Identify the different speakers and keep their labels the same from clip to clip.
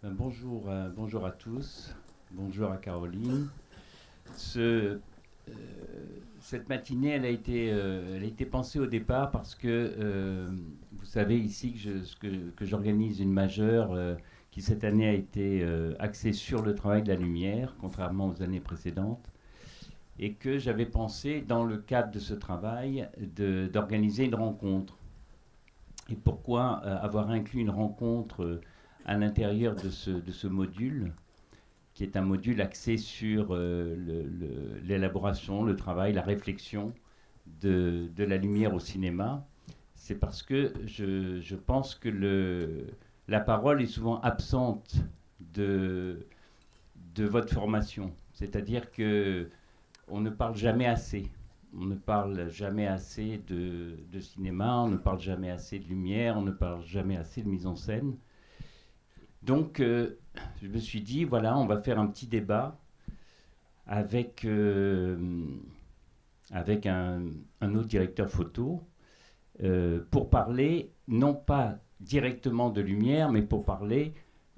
Speaker 1: Bonjour à tous, bonjour à Caroline. Ce, euh, cette matinée, elle a été pensée au départ parce que vous savez ici que j'organise une majeure qui cette année a été axée sur le travail de la lumière, contrairement aux années précédentes, et que j'avais pensé, dans le cadre de ce travail, d'organiser une rencontre. Et pourquoi avoir inclus une rencontre à l'intérieur de ce module, qui est un module axé sur l'élaboration, le travail, la réflexion de la lumière au cinéma. C'est parce que je pense que la parole est souvent absente de, de votre formation. C'est-à-dire que on ne parle jamais assez. On ne parle jamais assez de cinéma, on ne parle jamais assez de lumière, on ne parle jamais assez de mise en scène. Donc, je me suis dit, voilà, on va faire un petit débat avec, avec un autre directeur photo pour parler, non pas directement de lumière, mais pour parler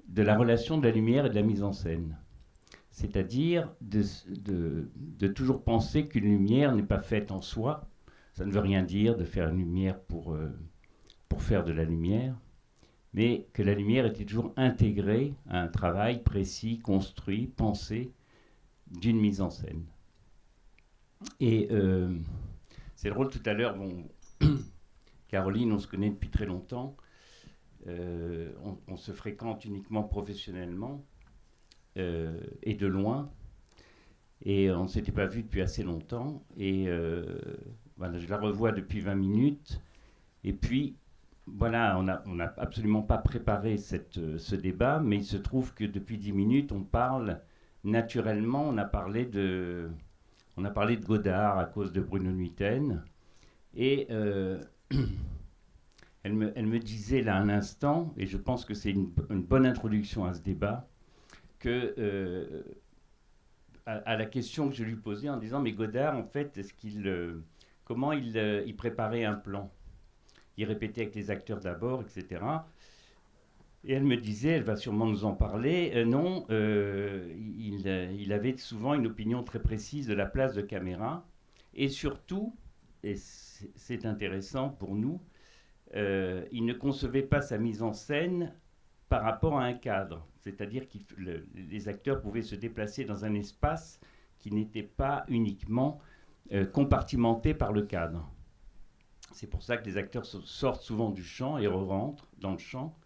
Speaker 1: de la relation de la lumière et de la mise en scène. C'est-à-dire de toujours penser qu'une lumière n'est pas faite en soi. Ça ne veut rien dire de faire une lumière pour faire de la lumière, mais que la lumière était toujours intégrée à un travail précis, construit, pensé d'une mise en scène. Et c'est drôle, tout à l'heure, bon, Caroline, on se connaît depuis très longtemps, on se fréquente uniquement professionnellement et de loin, et on ne s'était pas vu depuis assez longtemps, et voilà, je la revois depuis 20 minutes, et puis voilà, on n'a absolument pas préparé ce débat, mais il se trouve que depuis 10 minutes, on parle naturellement, on a parlé de Godard à cause de Bruno Nuiten, et elle me disait là un instant, et je pense que c'est une bonne introduction à ce débat, que à la question que je lui posais en disant, mais Godard, en fait, comment il préparait un plan? Il répétait avec les acteurs d'abord, etc. Et elle me disait, elle va sûrement nous en parler, non, il avait souvent une opinion très précise de la place de caméra, et surtout, et c'est intéressant pour nous, il ne concevait pas sa mise en scène par rapport à un cadre, c'est-à-dire que les acteurs pouvaient se déplacer dans un espace qui n'était pas uniquement compartimenté par le cadre. C'est pour ça que les acteurs sortent souvent du champ et re-rentrent dans le champ,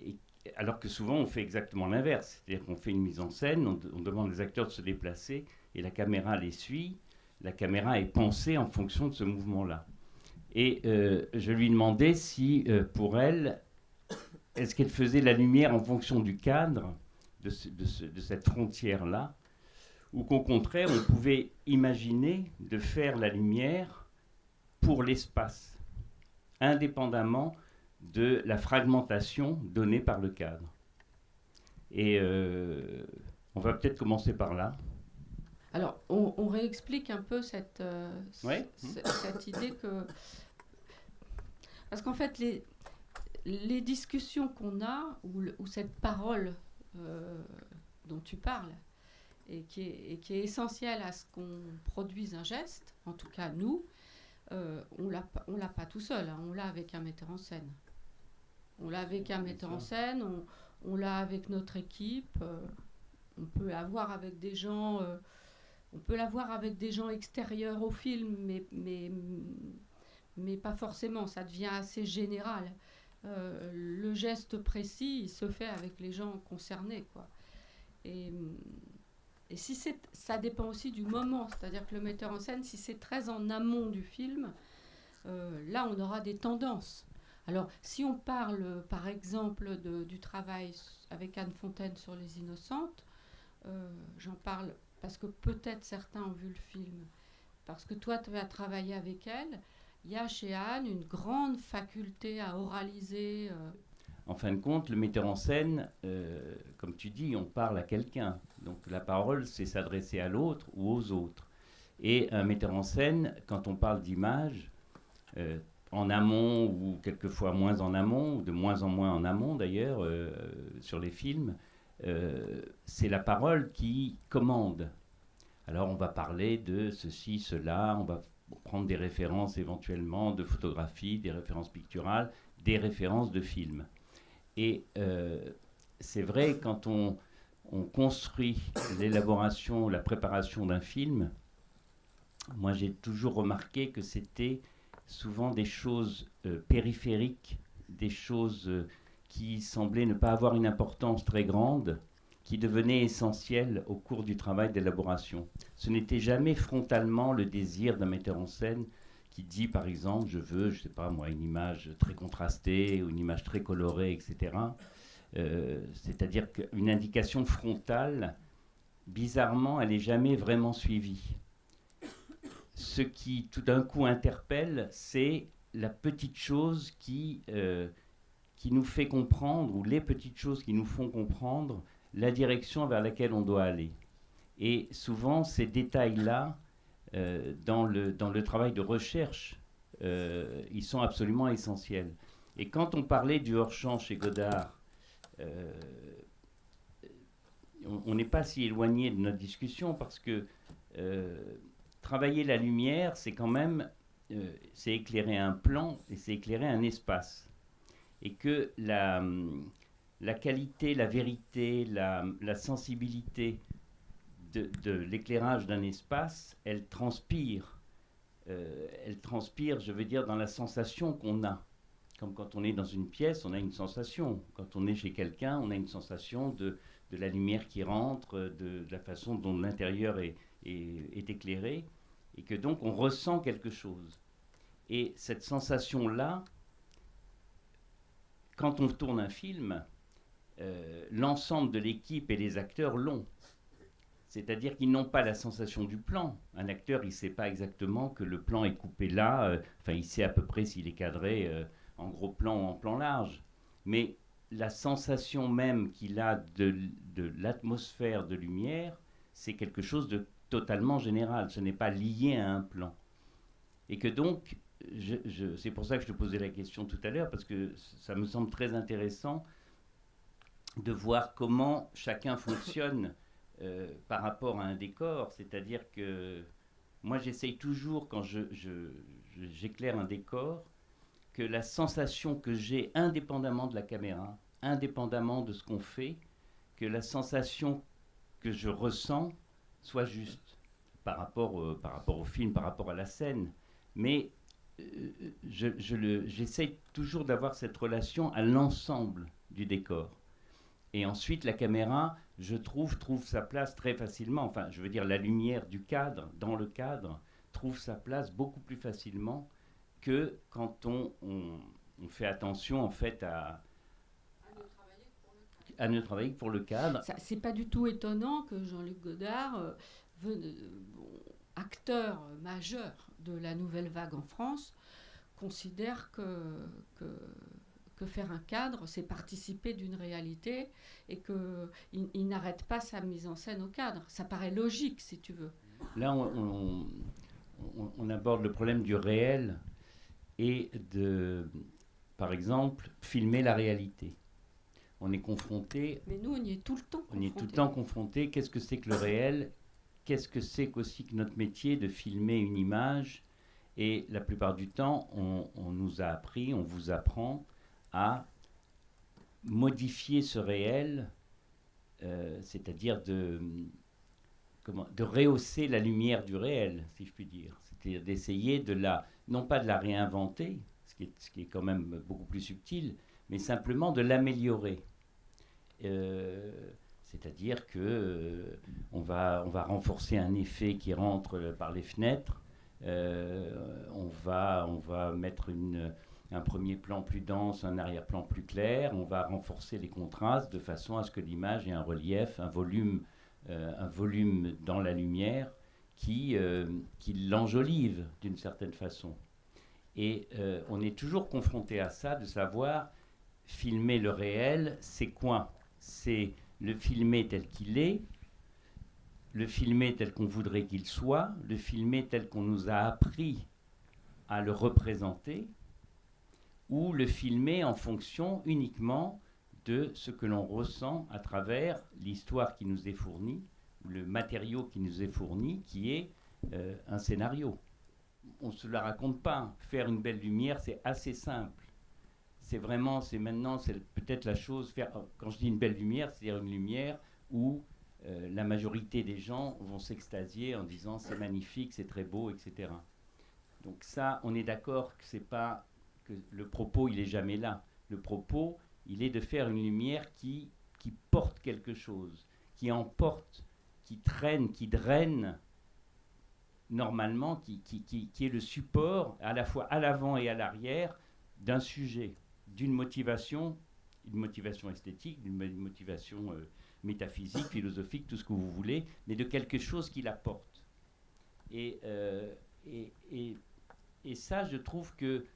Speaker 1: et, alors que souvent on fait exactement l'inverse, c'est-à-dire qu'on fait une mise en scène, on demande aux acteurs de se déplacer et la caméra les suit, la caméra est pensée en fonction de ce mouvement-là. Et je lui demandais si, pour elle, est-ce qu'elle faisait la lumière en fonction du cadre de cette frontière-là, ou qu'au contraire, on pouvait imaginer de faire la lumière pour l'espace, indépendamment de la fragmentation donnée par le cadre. Et on va peut-être commencer par là.
Speaker 2: Alors, on réexplique un peu
Speaker 1: Ouais.
Speaker 2: cette idée que... Parce qu'en fait, les discussions qu'on a, ou cette parole dont tu parles, et qui est essentielle à ce qu'on produise un geste, en tout cas nous, on l'a pas tout seul, hein, on l'a avec un metteur en scène. On l'a avec un metteur en scène, on l'a avec notre équipe, on peut l'avoir avec des gens... on peut l'avoir avec des gens extérieurs au film, mais pas forcément, ça devient assez général. Le geste précis, il se fait avec les gens concernés, quoi. Et, et si ça dépend aussi du moment, c'est-à-dire que le metteur en scène, si c'est très en amont du film, là on aura des tendances. Alors, si on parle par exemple du travail avec Anne Fontaine sur Les Innocentes, j'en parle parce que peut-être certains ont vu le film, parce que toi tu as travaillé avec elle. Il y a chez Anne une grande faculté à oraliser.
Speaker 1: En fin de compte, le metteur en scène, comme tu dis, on parle à quelqu'un. Donc la parole, c'est s'adresser à l'autre ou aux autres. Et un metteur en scène, quand on parle d'image, en amont ou quelquefois moins en amont, ou de moins en moins en amont d'ailleurs, sur les films, c'est la parole qui commande. Alors on va parler de ceci, cela, on va prendre des références éventuellement de photographie, des références picturales, des références de films. Et c'est vrai, quand on construit l'élaboration, la préparation d'un film, moi j'ai toujours remarqué que c'était souvent des choses périphériques, des choses qui semblaient ne pas avoir une importance très grande, qui devenaient essentielles au cours du travail d'élaboration. Ce n'était jamais frontalement le désir d'un metteur en scène qui dit par exemple je veux, je sais pas moi, une image très contrastée ou une image très colorée, etc. C'est-à-dire qu'une indication frontale, bizarrement, elle n'est jamais vraiment suivie. Ce qui tout d'un coup interpelle, c'est la petite chose qui nous fait comprendre, ou les petites choses qui nous font comprendre la direction vers laquelle on doit aller. Et souvent, ces détails-là, dans le travail de recherche, ils sont absolument essentiels. Et quand on parlait du hors-champ chez Godard, on n'est pas si éloigné de notre discussion parce que travailler la lumière, c'est quand même c'est éclairer un plan et c'est éclairer un espace. Et que la qualité, la vérité, la sensibilité de l'éclairage d'un espace, elle transpire, je veux dire, dans la sensation qu'on a. Comme quand on est dans une pièce, on a une sensation. Quand on est chez quelqu'un, on a une sensation de la lumière qui rentre, de la façon dont l'intérieur est éclairé, et que donc on ressent quelque chose. Et cette sensation-là, quand on tourne un film, l'ensemble de l'équipe et les acteurs l'ont. C'est-à-dire qu'ils n'ont pas la sensation du plan. Un acteur, il ne sait pas exactement que le plan est coupé là, enfin il sait à peu près s'il est cadré en gros plan ou en plan large. Mais la sensation même qu'il a de l'atmosphère de lumière, c'est quelque chose de totalement général. Ce n'est pas lié à un plan. Et que donc, c'est pour ça que je te posais la question tout à l'heure, parce que ça me semble très intéressant de voir comment chacun fonctionne par rapport à un décor. C'est-à-dire que moi, j'essaye toujours, quand j'éclaire un décor, que la sensation que j'ai, indépendamment de la caméra, indépendamment de ce qu'on fait, que la sensation que je ressens soit juste par rapport au film, par rapport à la scène. Mais j'essaie toujours d'avoir cette relation à l'ensemble du décor. Et ensuite, la caméra, je trouve sa place très facilement. Enfin, je veux dire, la lumière du cadre, dans le cadre, trouve sa place beaucoup plus facilement que quand on fait attention, en fait, à ne travailler que pour le cadre.
Speaker 2: C'est pas du tout étonnant que Jean-Luc Godard, acteur majeur de la nouvelle vague en France, considère que faire un cadre, c'est participer d'une réalité et qu'il n'arrête pas sa mise en scène au cadre. Ça paraît logique, si tu veux.
Speaker 1: Là, on aborde le problème du réel et par exemple, filmer la réalité. On est confronté...
Speaker 2: Mais nous, on y est tout le temps confronté.
Speaker 1: On y est tout le temps confronté. Qu'est-ce que c'est que le réel ? Qu'est-ce que c'est qu'aussi que notre métier de filmer une image ? Et la plupart du temps, on nous a appris, on vous apprend à modifier ce réel, c'est-à-dire de rehausser la lumière du réel, si je puis dire. C'est-à-dire d'essayer non pas de la réinventer, ce qui est quand même beaucoup plus subtil, mais simplement de l'améliorer. C'est-à-dire que on va renforcer un effet qui rentre par les fenêtres, on va mettre un premier plan plus dense, un arrière-plan plus clair, on va renforcer les contrastes de façon à ce que l'image ait un relief, un volume dans la lumière qui l'enjolive d'une certaine façon. Et on est toujours confronté à ça, de savoir filmer le réel, c'est quoi ? C'est le filmer tel qu'il est, le filmer tel qu'on voudrait qu'il soit, le filmer tel qu'on nous a appris à le représenter, ou le filmer en fonction uniquement de ce que l'on ressent à travers l'histoire qui nous est fournie, le matériau qui nous est fourni, qui est un scénario. On ne se la raconte pas. Faire une belle lumière, c'est assez simple. C'est vraiment, c'est peut-être la chose, quand je dis une belle lumière, c'est-à-dire une lumière où la majorité des gens vont s'extasier en disant c'est magnifique, c'est très beau, etc. Donc ça, on est d'accord que c'est pas, que le propos, il est jamais là. Le propos, il est de faire une lumière qui porte quelque chose, qui emporte, qui traîne, qui draine, normalement, qui est le support, à la fois à l'avant et à l'arrière, d'un sujet, d'une motivation, une motivation esthétique, d'une motivation métaphysique, philosophique, tout ce que vous voulez, mais de quelque chose qui l'apporte. Et ça, je trouve que,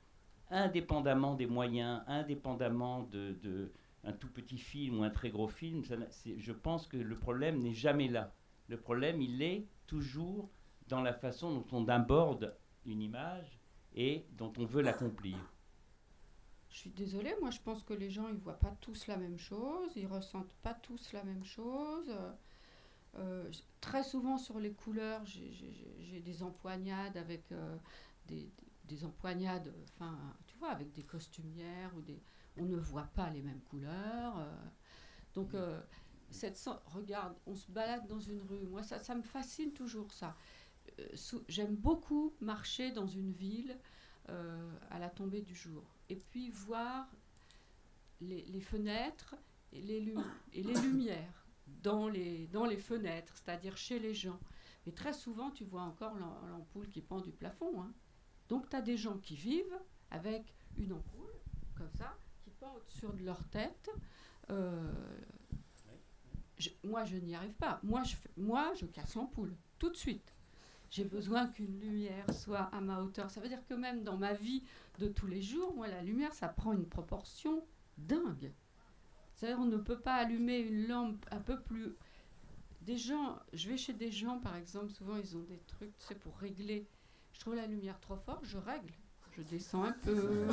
Speaker 1: indépendamment des moyens, indépendamment de un tout petit film ou un très gros film, je pense que le problème n'est jamais là. Le problème, il est toujours dans la façon dont on aborde une image et dont on veut l'accomplir.
Speaker 2: Je suis désolée, moi je pense que les gens ils voient pas tous la même chose, ils ressentent pas tous la même chose. Très souvent sur les couleurs, j'ai des empoignades avec des empoignades, enfin, tu vois, avec des costumières on ne voit pas les mêmes couleurs. Donc, regarde, on se balade dans une rue. Moi, ça me fascine toujours ça. J'aime beaucoup marcher dans une ville à la tombée du jour et puis voir les fenêtres et les lumières dans les fenêtres, c'est-à-dire chez les gens. Mais très souvent, tu vois encore l'ampoule qui pend du plafond. Hein. Donc, tu as des gens qui vivent avec une ampoule, comme ça, qui pend au-dessus de leur tête. Moi, je n'y arrive pas. Moi, je casse l'ampoule, tout de suite. J'ai besoin qu'une lumière soit à ma hauteur. Ça veut dire que même dans ma vie de tous les jours, moi, la lumière, ça prend une proportion dingue. C'est-à-dire, on ne peut pas allumer une lampe un peu plus... Je vais chez des gens, par exemple, souvent, ils ont des trucs, tu sais, pour régler. Je trouve la lumière trop forte, je règle. Je descends un peu.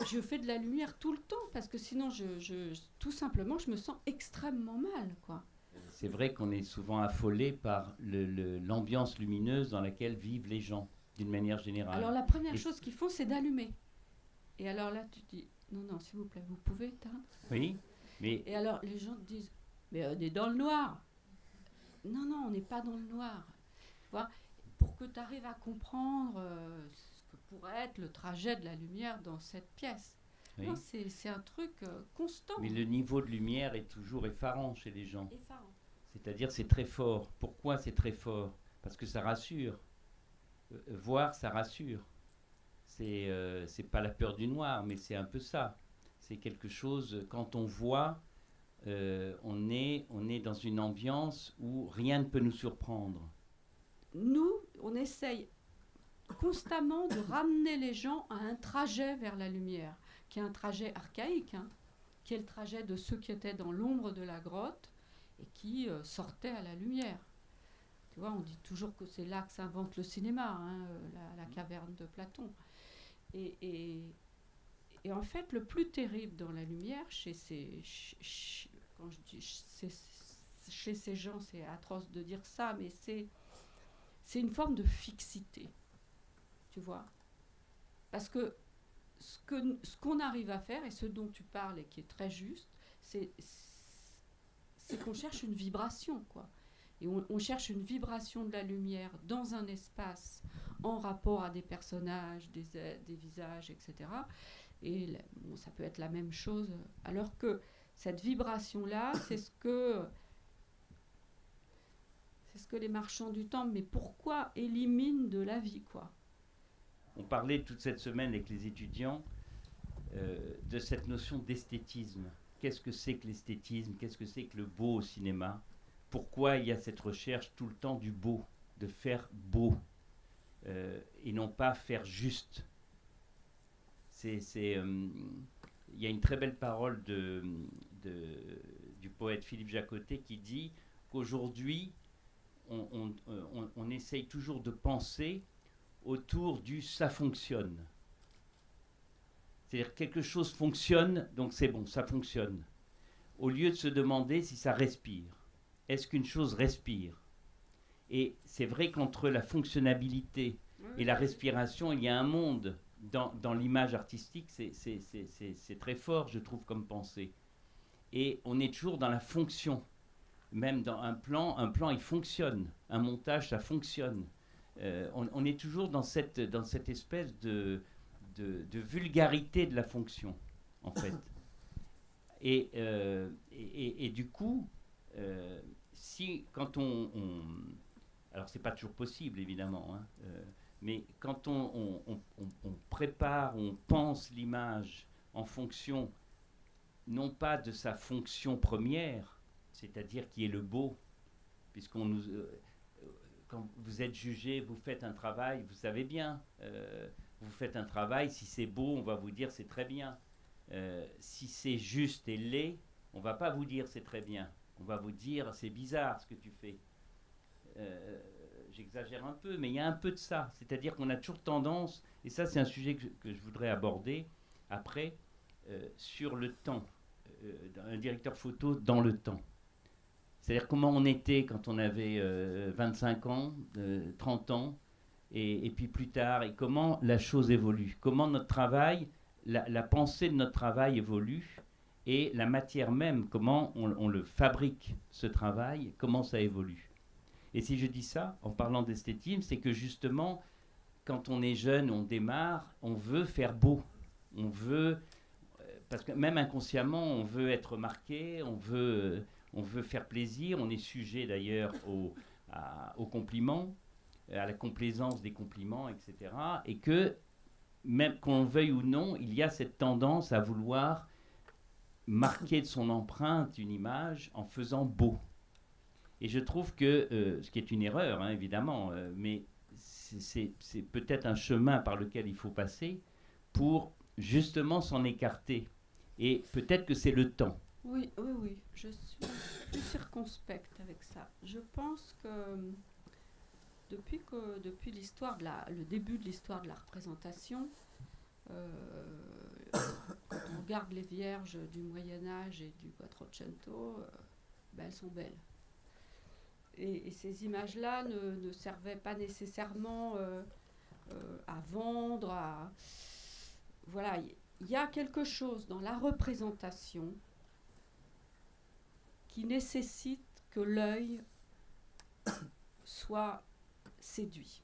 Speaker 2: Je fais de la lumière tout le temps, parce que sinon, tout simplement, je me sens extrêmement mal, quoi.
Speaker 1: C'est vrai qu'on est souvent affolé par l'ambiance lumineuse dans laquelle vivent les gens, d'une manière générale.
Speaker 2: Alors la première chose qu'ils font, c'est d'allumer. Et alors là, tu dis, non, s'il vous plaît, vous pouvez éteindre ?
Speaker 1: Oui, mais...
Speaker 2: Et alors les gens te disent, mais on est dans le noir. Non, on n'est pas dans le noir. Tu vois, pour que tu arrives à comprendre ce que pourrait être le trajet de la lumière dans cette pièce. Oui. Non, c'est un truc constant.
Speaker 1: Mais le niveau de lumière est toujours effarant chez les gens.
Speaker 2: Effarant.
Speaker 1: C'est-à-dire c'est très fort. Pourquoi c'est très fort ? Parce que ça rassure. Voir, ça rassure. C'est pas la peur du noir, mais c'est un peu ça. C'est quelque chose, quand on voit, on est dans une ambiance où rien ne peut nous surprendre.
Speaker 2: Nous, on essaye constamment de ramener les gens à un trajet vers la lumière, qui est un trajet archaïque, hein, qui est le trajet de ceux qui étaient dans l'ombre de la grotte et qui sortaient à la lumière. Tu vois, on dit toujours que c'est là que s'invente le cinéma, hein, la caverne de Platon. Et en fait, le plus terrible dans la lumière, chez ces gens, c'est atroce de dire ça, mais c'est une forme de fixité, tu vois. Parce que ce qu'on arrive à faire, et ce dont tu parles et qui est très juste, c'est qu'on cherche une vibration, quoi. Et on cherche une vibration de la lumière dans un espace en rapport à des personnages, des visages, etc. Et ça peut être la même chose. Alors que cette vibration-là, c'est ce que les marchands du temple, mais pourquoi éliminent de la vie, quoi.
Speaker 1: On parlait toute cette semaine avec les étudiants de cette notion d'esthétisme. Qu'est-ce que c'est que l'esthétisme ? Qu'est-ce que c'est que le beau au cinéma ? Pourquoi il y a cette recherche tout le temps du beau, de faire beau, et non pas faire juste ? Il y a une très belle parole du poète Philippe Jacotet qui dit qu'aujourd'hui, on essaye toujours de penser autour du « ça fonctionne ». C'est-à-dire quelque chose fonctionne, donc c'est bon, ça fonctionne. Au lieu de se demander si ça respire. Est-ce qu'une chose respire? Et c'est vrai qu'entre la fonctionnalité et la respiration, il y a un monde dans l'image artistique, c'est très fort, je trouve, comme pensée. Et on est toujours dans la fonction. Même dans un plan, il fonctionne. Un montage, ça fonctionne. On est toujours dans cette espèce de vulgarité de la fonction, en fait. Et du coup, si quand alors c'est pas toujours possible évidemment, hein, mais quand on prépare, on pense l'image en fonction non pas de sa fonction première, c'est-à-dire qui est le beau, puisqu'on nous quand vous êtes jugé, vous faites un travail, vous savez bien, vous faites un travail, si c'est beau, on va vous dire c'est très bien. Si c'est juste et laid, on va pas vous dire c'est très bien. On va vous dire c'est bizarre ce que tu fais. J'exagère un peu, mais il y a un peu de ça. C'est-à-dire qu'on a toujours tendance, et ça c'est un sujet que je voudrais aborder après, sur le temps. Un directeur photo dans le temps. C'est-à-dire comment on était quand on avait 25 ans, 30 ans, et puis plus tard, et comment la chose évolue. Comment notre travail, la pensée de notre travail évolue, et la matière même, comment on le fabrique, ce travail, comment ça évolue. Et si je dis ça, en parlant d'esthétisme, c'est que justement, quand on est jeune, on démarre, on veut faire beau. On veut, parce que même inconsciemment, on veut être remarqué, on veut faire plaisir, on est sujet d'ailleurs aux compliments, à la complaisance des compliments, etc. Et que, même qu'on veuille ou non, il y a cette tendance à vouloir marquer de son empreinte une image en faisant beau. Et je trouve que, ce qui est une erreur, hein, évidemment, mais c'est peut-être un chemin par lequel il faut passer pour justement s'en écarter. Et peut-être que c'est le temps.
Speaker 2: Oui, je suis plus circonspecte avec ça. Je pense que depuis le début de l'histoire de la représentation, quand on regarde les Vierges du Moyen-Âge et du Quattrocento, elles sont belles. Et ces images-là ne servaient pas nécessairement à vendre. Voilà, il y a quelque chose dans la représentation qui nécessite que l'œil soit séduit.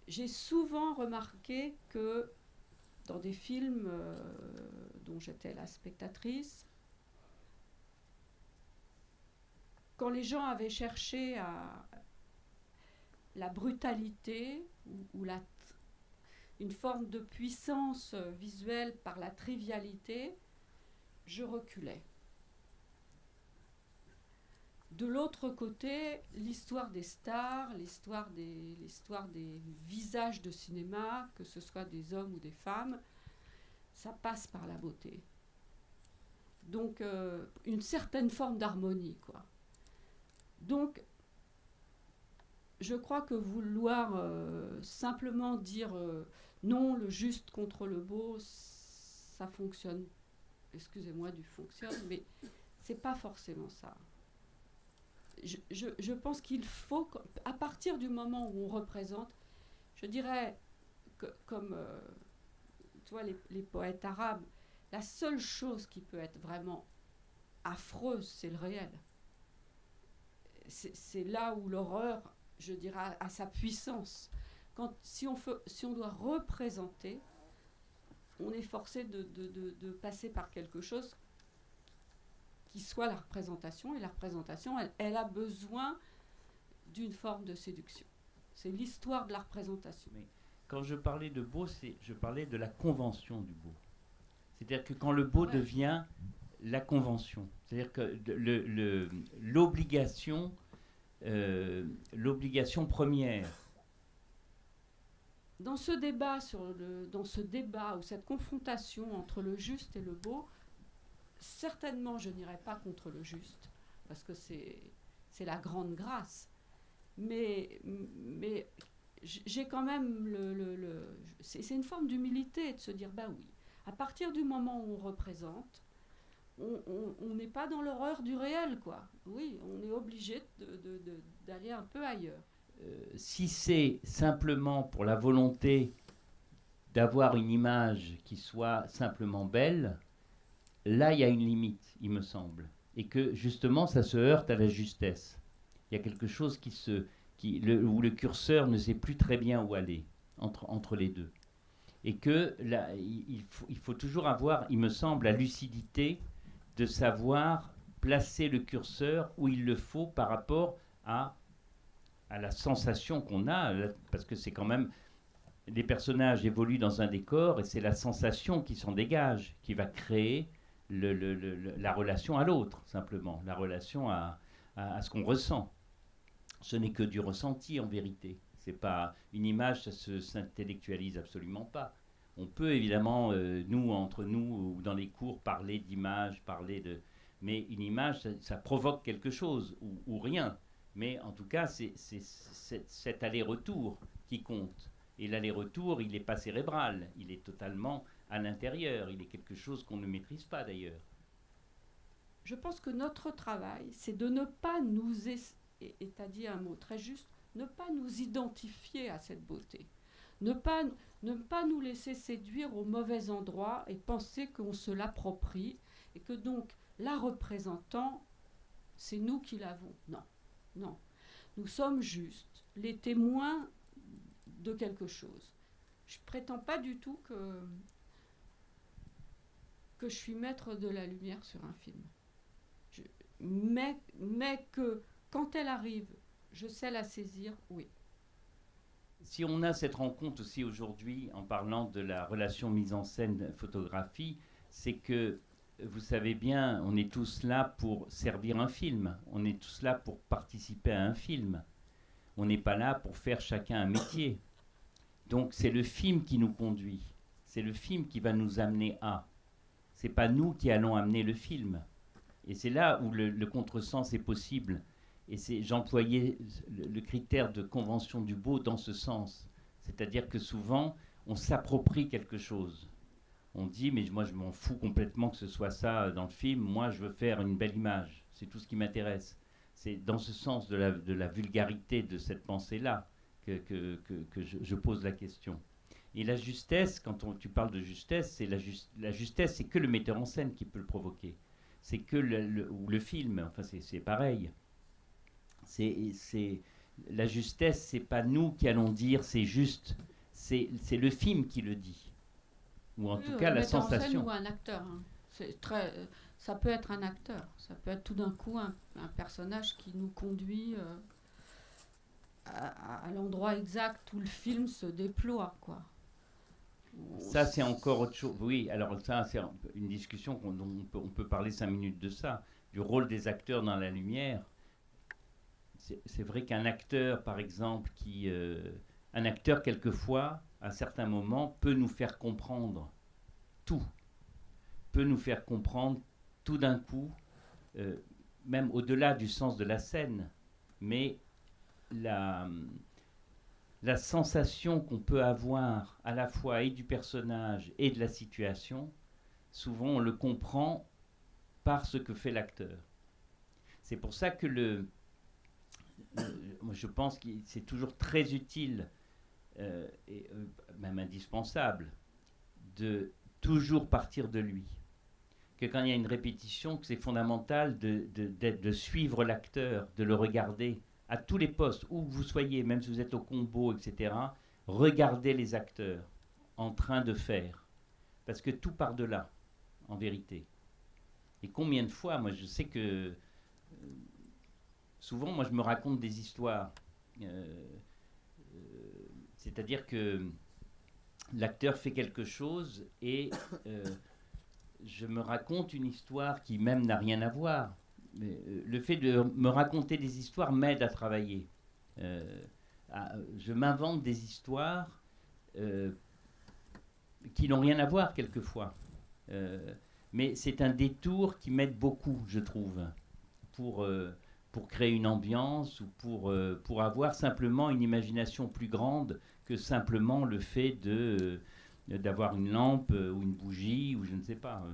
Speaker 2: J'ai souvent remarqué que dans des films dont j'étais la spectatrice, quand les gens avaient cherché la brutalité ou une forme de puissance visuelle par la trivialité, je reculais. De l'autre côté, l'histoire des stars, l'histoire des visages de cinéma, que ce soit des hommes ou des femmes, ça passe par la beauté. Donc, une certaine forme d'harmonie, quoi. Donc, je crois que vouloir simplement dire non, le juste contre le beau, ça fonctionne. Excusez-moi du fonctionne, mais c'est pas forcément ça. Je pense qu'il faut, à partir du moment où on représente, je dirais, comme tu vois, les poètes arabes, la seule chose qui peut être vraiment affreuse, c'est le réel. C'est là où l'horreur, je dirais, a sa puissance. Si on doit représenter, on est forcé de passer par quelque chose qui soit la représentation, et la représentation, elle a besoin d'une forme de séduction. C'est l'histoire de la représentation.
Speaker 1: Mais quand je parlais de beau, je parlais de la convention du beau. C'est-à-dire que quand le beau devient la convention, c'est-à-dire que l'obligation première.
Speaker 2: Dans ce débat ou cette confrontation entre le juste et le beau, certainement je n'irai pas contre le juste, parce que c'est la grande grâce. Mais j'ai quand même c'est une forme d'humilité de se dire, bah oui, à partir du moment où on représente, on n'est pas dans l'horreur du réel, quoi. Oui, on est obligé d'aller un peu ailleurs.
Speaker 1: Si c'est simplement pour la volonté d'avoir une image qui soit simplement belle, là il y a une limite, il me semble. Et que justement ça se heurte à la justesse. Il y a quelque chose où le curseur ne sait plus très bien où aller entre les deux. Et que là, il faut toujours avoir, il me semble, la lucidité de savoir placer le curseur où il le faut par rapport à la sensation qu'on a, parce que c'est quand même, les personnages évoluent dans un décor et c'est la sensation qui s'en dégage, qui va créer la relation à l'autre, simplement, la relation à ce qu'on ressent. Ce n'est que du ressenti en vérité. C'est pas une image, ça se s'intellectualise absolument pas. On peut évidemment, nous, entre nous, ou dans les cours, parler d'image, mais une image, ça provoque quelque chose, ou rien. Mais en tout cas, c'est cet aller-retour qui compte. Et l'aller-retour, il n'est pas cérébral, il est totalement à l'intérieur. Il est quelque chose qu'on ne maîtrise pas d'ailleurs.
Speaker 2: Je pense que notre travail, c'est de ne pas nous... Et tu as dit un mot très juste, ne pas nous identifier à cette beauté. Ne pas nous laisser séduire au mauvais endroit et penser qu'on se l'approprie et que donc la représentant, c'est nous qui l'avons. Non, non. Nous sommes juste les témoins de quelque chose. Je ne prétends pas du tout que je suis maître de la lumière sur un film. Mais que quand elle arrive, je sais la saisir, oui.
Speaker 1: Si on a cette rencontre aussi aujourd'hui en parlant de la relation mise en scène photographie, c'est que vous savez bien, on est tous là pour servir un film, on est tous là pour participer à un film. On n'est pas là pour faire chacun un métier. Donc c'est le film qui nous conduit, c'est le film qui va nous amener à. C'est pas nous qui allons amener le film. Et c'est là où le contresens est possible. Et j'employais le critère de convention du beau dans ce sens. C'est-à-dire que souvent, on s'approprie quelque chose. On dit, mais moi je m'en fous complètement que ce soit ça dans le film, moi je veux faire une belle image, c'est tout ce qui m'intéresse. C'est dans ce sens de la vulgarité de cette pensée-là que je pose la question. Et la justesse, quand tu parles de justesse, c'est la justesse, c'est que le metteur en scène qui peut le provoquer. C'est que le film, enfin c'est pareil. La justesse, c'est pas nous qui allons dire c'est juste, c'est le film qui le dit. Ou en tout cas la sensation.
Speaker 2: Un metteur en scène ou un acteur. Hein. Ça peut être un acteur, ça peut être tout d'un coup un personnage qui nous conduit à l'endroit exact où le film se déploie, quoi.
Speaker 1: Ça, c'est encore autre chose. Oui, alors ça, c'est une discussion dont on peut parler 5 minutes de ça, du rôle des acteurs dans la lumière. C'est vrai qu'un acteur, par exemple, un acteur, quelquefois, à certains moments, peut nous faire comprendre tout. Peut nous faire comprendre tout d'un coup, même au-delà du sens de la scène, mais la sensation qu'on peut avoir à la fois et du personnage et de la situation, souvent on le comprend par ce que fait l'acteur. C'est pour ça que moi je pense que c'est toujours très utile et même indispensable de toujours partir de lui. Que quand il y a une répétition, que c'est fondamental de suivre l'acteur, de le regarder à tous les postes, où vous soyez, même si vous êtes au combo, etc., regardez les acteurs en train de faire. Parce que tout part de là, en vérité. Et combien de fois, moi je sais que souvent, moi je me raconte des histoires. C'est-à-dire que l'acteur fait quelque chose et je me raconte une histoire qui même n'a rien à voir. Mais, le fait de me raconter des histoires m'aide à travailler. Je m'invente des histoires qui n'ont rien à voir quelquefois. Mais c'est un détour qui m'aide beaucoup, je trouve, pour pour créer une ambiance ou pour avoir simplement une imagination plus grande que simplement le fait d'avoir une lampe ou une bougie ou je ne sais pas,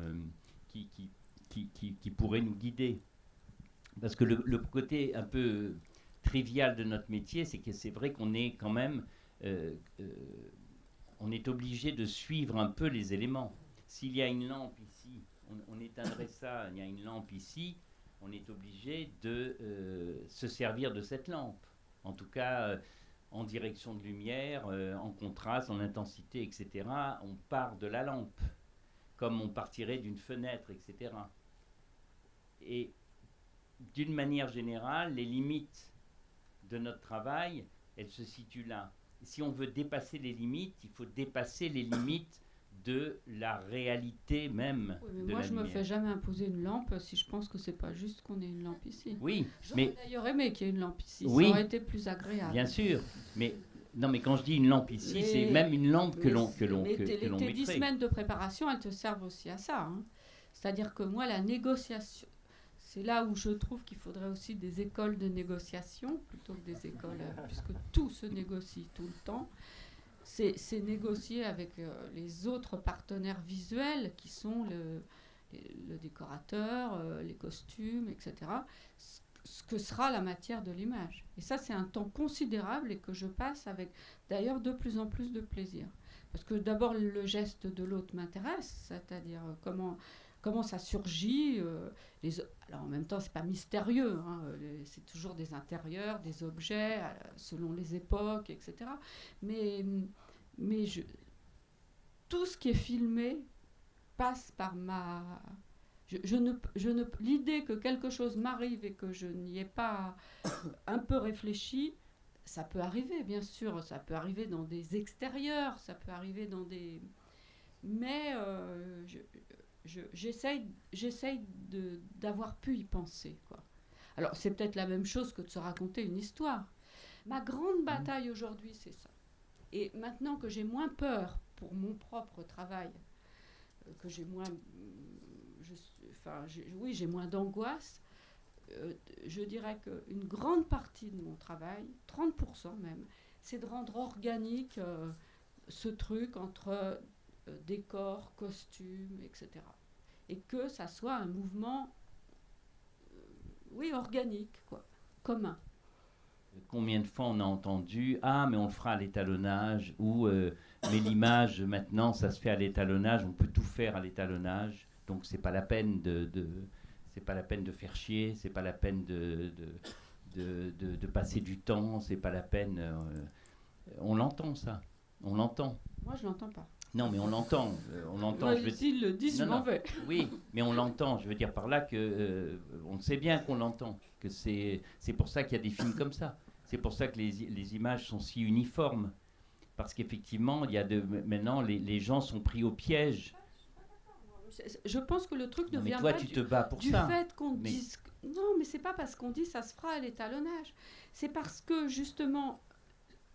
Speaker 1: qui pourrait nous guider. Parce que le côté un peu trivial de notre métier, c'est que c'est vrai qu'on est quand même, on est obligé de suivre un peu les éléments. S'il y a une lampe ici, on éteindrait ça, il y a une lampe ici, on est obligé de se servir de cette lampe. En tout cas, en direction de lumière, en contraste, en intensité, etc. On part de la lampe, comme on partirait d'une fenêtre, etc. Et d'une manière générale, les limites de notre travail, elles se situent là. Si on veut dépasser les limites, il faut dépasser les limites de la réalité même.
Speaker 2: Oui, mais
Speaker 1: de
Speaker 2: moi,
Speaker 1: la
Speaker 2: je me
Speaker 1: lumière.
Speaker 2: fais jamais imposer une lampe si je pense que c'est pas juste qu'on ait une lampe ici.
Speaker 1: Oui,
Speaker 2: J'aurais
Speaker 1: mais
Speaker 2: d'ailleurs aimé qu'il y ait une lampe ici,
Speaker 1: Oui.
Speaker 2: ça aurait été plus agréable.
Speaker 1: bien sûr. Mais non, mais quand je dis une lampe ici,
Speaker 2: Mais-
Speaker 1: c'est même une lampe que l'on
Speaker 2: Mais
Speaker 1: que l'on
Speaker 2: tes 10
Speaker 1: mettrait.
Speaker 2: semaines de préparation, elles te servent aussi à ça. Hein. C'est-à-dire que moi, la négociation, c'est là où je trouve qu'il faudrait aussi des écoles de négociation plutôt que des écoles, puisque tout se négocie tout le temps. C'est négocier avec les autres partenaires visuels qui sont le décorateur, les costumes, etc. Ce que sera la matière de l'image. Et ça, c'est un temps considérable et que je passe avec d'ailleurs de plus en plus de plaisir. Parce que d'abord, le geste de l'autre m'intéresse, c'est-à-dire comment ça surgit. Alors en même temps, c'est pas mystérieux, hein, c'est toujours des intérieurs, des objets, selon les époques, etc. Mais, mais tout ce qui est filmé passe par ma... L'idée que quelque chose m'arrive et que je n'y ai pas un peu réfléchi, ça peut arriver, bien sûr. Ça peut arriver dans des extérieurs, ça peut arriver dans des... Mais j'essaye d'avoir pu y penser, quoi. Alors, c'est peut-être la même chose que de se raconter une histoire. Ma grande bataille aujourd'hui, c'est ça. Et maintenant que j'ai moins peur pour mon propre travail, que j'ai moins... oui, j'ai moins d'angoisse, je dirais qu'une grande partie de mon travail, 30% même, c'est de rendre organique ce truc entre décor, costume, etc. Et que ça soit un mouvement, oui, organique, quoi, commun.
Speaker 1: Combien de fois on a entendu « Ah, mais on le fera à l'étalonnage » ou « Mais l'image, maintenant, ça se fait à l'étalonnage, on peut tout faire à l'étalonnage, donc c'est pas la peine c'est pas la peine de faire chier, c'est pas la peine de passer du temps, c'est pas la peine... on l'entend, ça. On l'entend.
Speaker 2: Moi, je l'entends pas.
Speaker 1: Non, mais on l'entend.
Speaker 2: Moi, s'ils le disent, je m'en vais.
Speaker 1: Oui, mais on l'entend. Je veux dire par là que on sait bien qu'on l'entend. Que c'est pour ça qu'il y a des films comme ça. C'est pour ça que les images sont si uniformes. Parce qu'effectivement, maintenant, les gens sont pris au piège.
Speaker 2: Je pense que le truc ne
Speaker 1: Non, mais
Speaker 2: vient
Speaker 1: toi,
Speaker 2: pas
Speaker 1: tu te bats pour
Speaker 2: du
Speaker 1: ça.
Speaker 2: fait qu'on
Speaker 1: Mais-
Speaker 2: dise... Non, mais c'est pas parce qu'on dit ça se fera à l'étalonnage. C'est parce que, justement,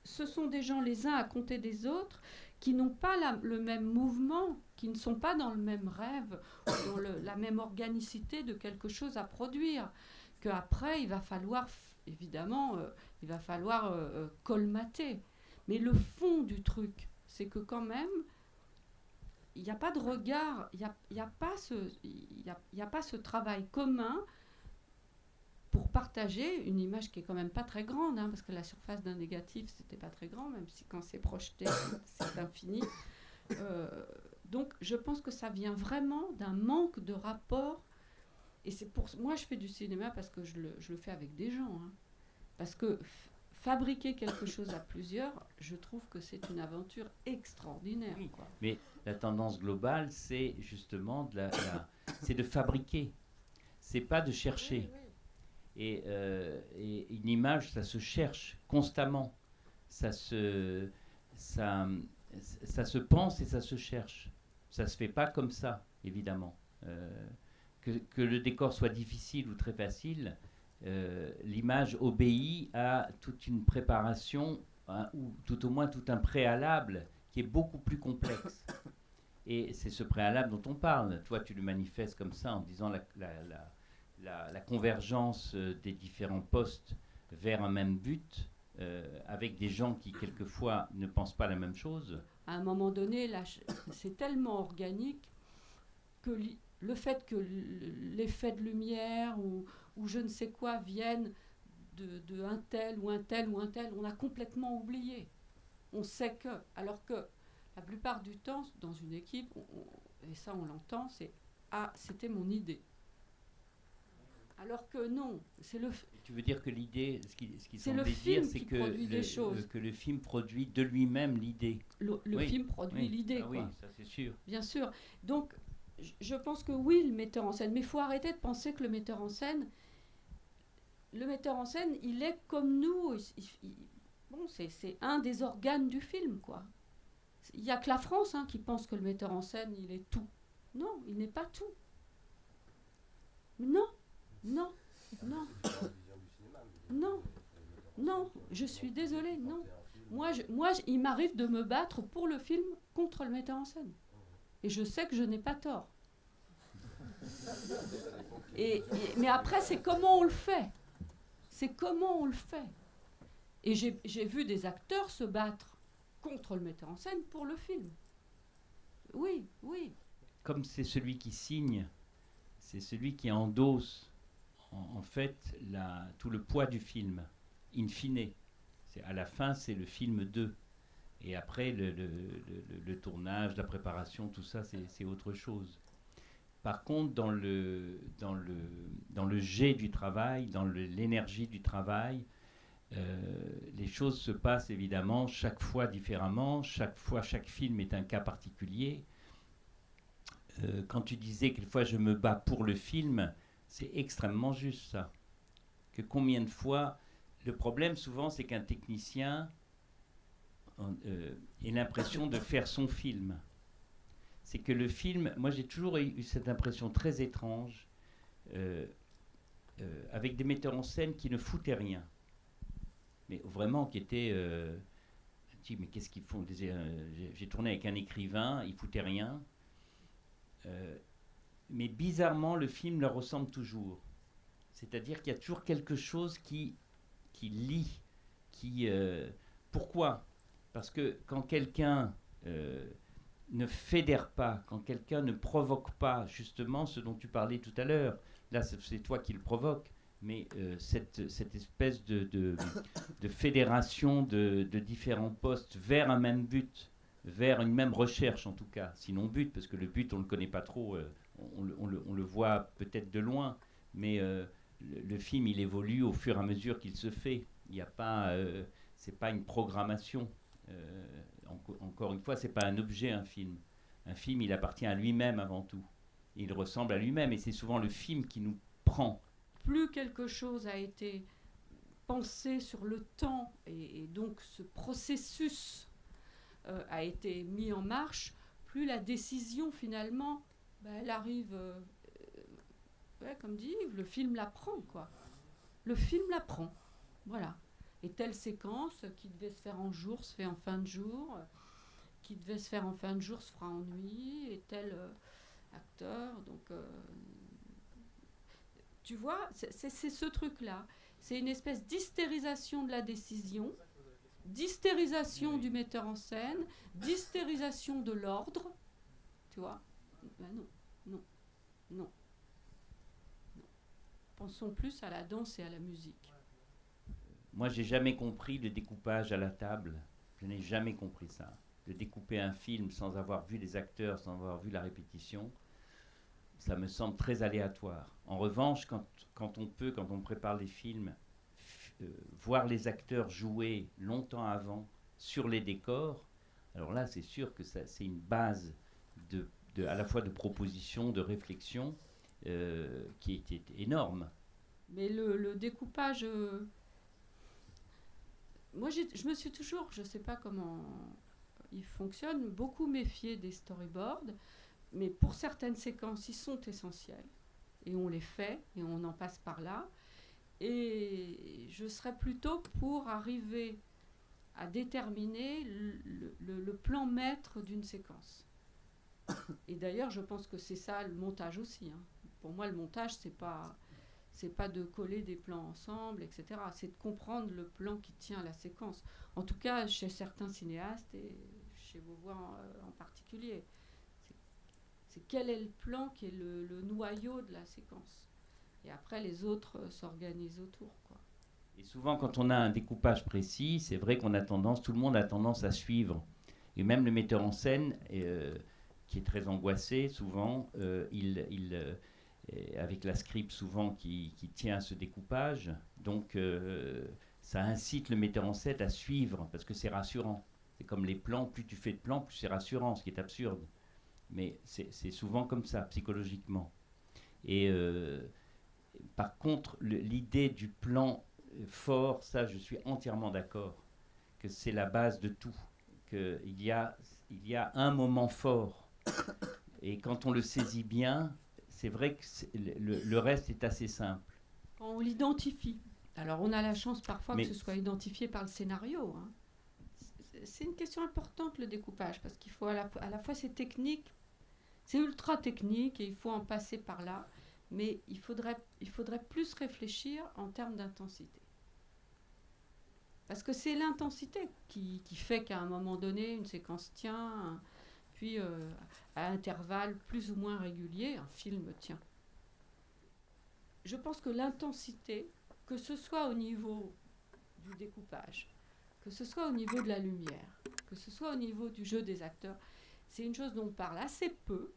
Speaker 2: ce sont des gens les uns à compter des autres qui n'ont pas le même mouvement, qui ne sont pas dans le même rêve, ou dans la même organicité de quelque chose à produire. Qu'après, il va falloir, évidemment, colmater. Mais le fond du truc, c'est que quand même, il n'y a pas de regard, il n'y a pas ce travail commun pour partager une image qui est quand même pas très grande, hein, parce que la surface d'un négatif, c'était pas très grand, même si quand c'est projeté, c'est infini. Donc, je pense que ça vient vraiment d'un manque de rapport. Et c'est pour moi, je fais du cinéma parce que je le fais avec des gens. Hein. Parce que fabriquer quelque chose à plusieurs, je trouve que c'est une aventure extraordinaire.
Speaker 1: Oui,
Speaker 2: quoi.
Speaker 1: mais la tendance globale, c'est justement c'est de fabriquer. C'est pas de chercher.
Speaker 2: Oui.
Speaker 1: Et une image, ça se cherche constamment. Ça se pense et ça se cherche. Ça se fait pas comme ça, évidemment. Que le décor soit difficile ou très facile, l'image obéit à toute une préparation, hein, ou tout au moins tout un préalable qui est beaucoup plus complexe. Et c'est ce préalable dont on parle. Toi, tu le manifestes comme ça en disant la convergence des différents postes vers un même but, avec des gens qui quelquefois ne pensent pas la même chose.
Speaker 2: À un moment donné, là, c'est tellement organique que le fait que l'effet de lumière ou je ne sais quoi vienne de un tel ou un tel ou un tel, on a complètement oublié. On sait que, alors que la plupart du temps, dans une équipe, et ça on l'entend, c'est « Ah, c'était mon idée ». Alors que non, c'est le...
Speaker 1: Tu veux dire que l'idée, ce qui
Speaker 2: c'est le
Speaker 1: semblait
Speaker 2: film
Speaker 1: dire, c'est
Speaker 2: qui
Speaker 1: que
Speaker 2: produit des choses.
Speaker 1: que le film produit de lui-même l'idée.
Speaker 2: Le
Speaker 1: Oui,
Speaker 2: film produit
Speaker 1: oui.
Speaker 2: l'idée,
Speaker 1: Ah
Speaker 2: quoi.
Speaker 1: oui, ça c'est sûr.
Speaker 2: Bien sûr. Donc, je pense que oui, le metteur en scène. Mais il faut arrêter de penser que le metteur en scène, il est comme nous. Bon, c'est un des organes du film, quoi. Il n'y a que la France qui pense que le metteur en scène, il est tout. Non, il n'est pas tout. Non, non, non, non, non, je suis désolée, non. Moi, il m'arrive de me battre pour le film contre le metteur en scène. Et je sais que je n'ai pas tort. Mais après, c'est comment on le fait. C'est comment on le fait. Et j'ai vu des acteurs se battre contre le metteur en scène pour le film. Oui, oui.
Speaker 1: Comme c'est celui qui signe, c'est celui qui endosse en fait tout le poids du film, in fine. À la fin, c'est le film 2. Et après, le tournage, la préparation, tout ça, c'est autre chose. Par contre, dans le jet du travail, dans l'énergie du travail, les choses se passent évidemment chaque fois différemment. Chaque fois, chaque film est un cas particulier. Quand tu disais quelquefois je me bats pour le film, c'est extrêmement juste ça. Que combien de fois, le problème souvent c'est qu'un technicien ait l'impression de faire son film. C'est que le film, moi j'ai toujours eu cette impression très étrange, avec des metteurs en scène qui ne foutaient rien. Mais vraiment qui étaient... mais qu'est-ce qu'ils font? J'ai tourné avec un écrivain, il foutait rien. Mais bizarrement, le film leur ressemble toujours. C'est-à-dire qu'il y a toujours quelque chose qui lie. Pourquoi? Parce que quand quelqu'un ne fédère pas, quand quelqu'un ne provoque pas justement ce dont tu parlais tout à l'heure, là c'est toi qui le provoque, mais cette espèce de fédération de différents postes vers un même but, vers une même recherche en tout cas, sinon but, parce que le but on ne le connaît pas trop, on le voit peut-être de loin, mais le film il évolue au fur et à mesure qu'il se fait. Il n'y a pas, c'est pas une programmation. Encore une fois, c'est pas un objet, un film. Un film, il appartient à lui-même avant tout. Il ressemble à lui-même et c'est souvent le film qui nous prend.
Speaker 2: Plus quelque chose a été pensé sur le temps et donc ce processus a été mis en marche, plus la décision finalement, elle arrive, comme dit Yves, le film la prend, quoi. Le film la prend, voilà. Et telle séquence qui devait se faire en jour se fait en fin de jour, qui devait se faire en fin de jour se fera en nuit, et tel acteur, donc... tu vois, c'est ce truc-là. C'est une espèce d'hystérisation de la décision, d'hystérisation du metteur en scène, d'hystérisation de l'ordre. Tu vois? Ben non, non, non, non. Pensons plus à la danse et à la musique.
Speaker 1: Moi, j'ai jamais compris le découpage à la table. Je n'ai jamais compris ça. De découper un film sans avoir vu les acteurs, sans avoir vu la répétition, ça me semble très aléatoire. En revanche, quand on prépare les films, voir les acteurs jouer longtemps avant sur les décors, alors là, c'est sûr que c'est une base à la fois de proposition, de réflexion, qui était énorme.
Speaker 2: Mais le découpage... moi, je me suis toujours, je ne sais pas comment il fonctionne, beaucoup méfié des storyboards, mais pour certaines séquences, ils sont essentiels. Et on les fait, et on en passe par là. Et je serais plutôt pour arriver à déterminer le plan maître d'une séquence. Et d'ailleurs, je pense que c'est ça le montage aussi. Pour moi, le montage, c'est pas C'est pas de coller des plans ensemble, etc. C'est de comprendre le plan qui tient la séquence. En tout cas, chez certains cinéastes et chez Beauvoir en particulier. C'est quel est le plan qui est le noyau de la séquence. Et après, les autres s'organisent autour, quoi.
Speaker 1: Et souvent, quand on a un découpage précis, c'est vrai qu'on a tendance, tout le monde a tendance à suivre. Et même le metteur en scène, qui est très angoissé, souvent, avec la script souvent qui tient à ce découpage, donc ça incite le metteur en scène à suivre, parce que c'est rassurant. C'est comme les plans, plus tu fais de plans, plus c'est rassurant, ce qui est absurde. Mais c'est souvent comme ça, psychologiquement. Et par contre, l'idée du plan fort, ça, je suis entièrement d'accord, que c'est la base de tout, qu'il y a un moment fort. Et quand on le saisit bien, c'est vrai que le reste est assez simple.
Speaker 2: On l'identifie. Alors, on a la chance parfois que ce soit identifié par le scénario. Hein. C'est une question importante, le découpage, parce qu'il faut à la fois c'est technique, c'est ultra technique et il faut en passer par là, mais il faudrait plus réfléchir en termes d'intensité. Parce que c'est l'intensité qui fait qu'à un moment donné, une séquence tient, puis à intervalles plus ou moins réguliers, un film tient. Je pense que l'intensité, que ce soit au niveau du découpage, que ce soit au niveau de la lumière, que ce soit au niveau du jeu des acteurs, c'est une chose dont on parle assez peu,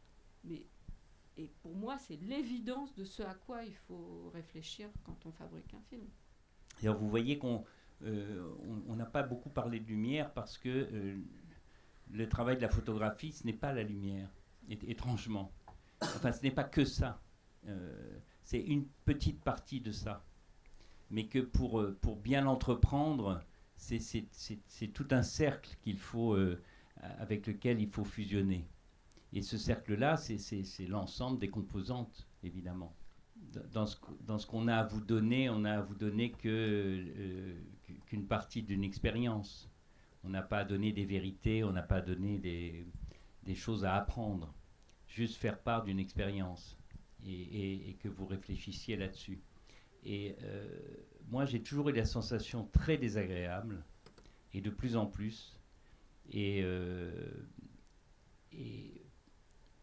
Speaker 2: et pour moi, c'est l'évidence de ce à quoi il faut réfléchir quand on fabrique un film.
Speaker 1: Alors vous voyez qu'on n'a pas beaucoup parlé de lumière parce que le travail de la photographie, ce n'est pas la lumière, étrangement. Enfin, ce n'est pas que ça. C'est une petite partie de ça. Mais que pour bien l'entreprendre, c'est tout un cercle avec lequel il faut fusionner. Et ce cercle-là, c'est l'ensemble des composantes, évidemment. Dans ce qu'on a à vous donner, on n'a à vous donner qu'une partie d'une expérience. On n'a pas à donner des vérités, on n'a pas à donner des choses à apprendre. Juste faire part d'une expérience et que vous réfléchissiez là-dessus. Et moi, j'ai toujours eu la sensation très désagréable, et de plus en plus. Et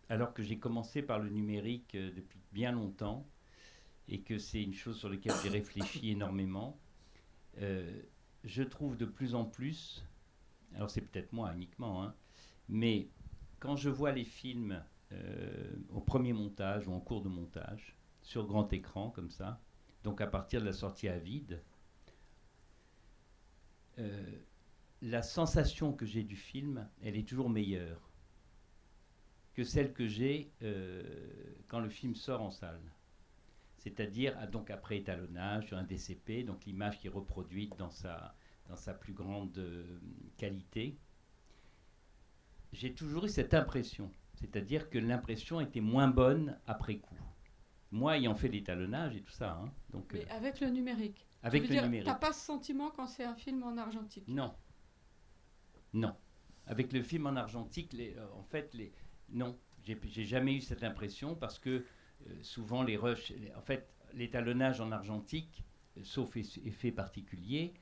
Speaker 1: alors que j'ai commencé par le numérique depuis bien longtemps, et que c'est une chose sur laquelle j'ai réfléchi énormément, je trouve de plus en plus, alors c'est peut-être moi uniquement, hein, mais quand je vois les films au premier montage ou en cours de montage, sur grand écran comme ça, donc à partir de la sortie à vide, la sensation que j'ai du film, elle est toujours meilleure que celle que j'ai quand le film sort en salle. C'est-à-dire, donc après étalonnage, sur un DCP, donc l'image qui est reproduite dans sa plus grande qualité. J'ai toujours eu cette impression, c'est-à-dire que l'impression était moins bonne après coup. Moi, ayant fait l'étalonnage et tout ça. Hein, donc,
Speaker 2: mais avec le numérique.
Speaker 1: Avec le numérique.
Speaker 2: Tu n'as pas ce sentiment quand c'est un film en argentique?
Speaker 1: Non. Non. Avec le film en argentique, non. J'ai jamais eu cette impression parce que souvent les rushs, en fait, l'étalonnage en argentique, sauf effet particulier,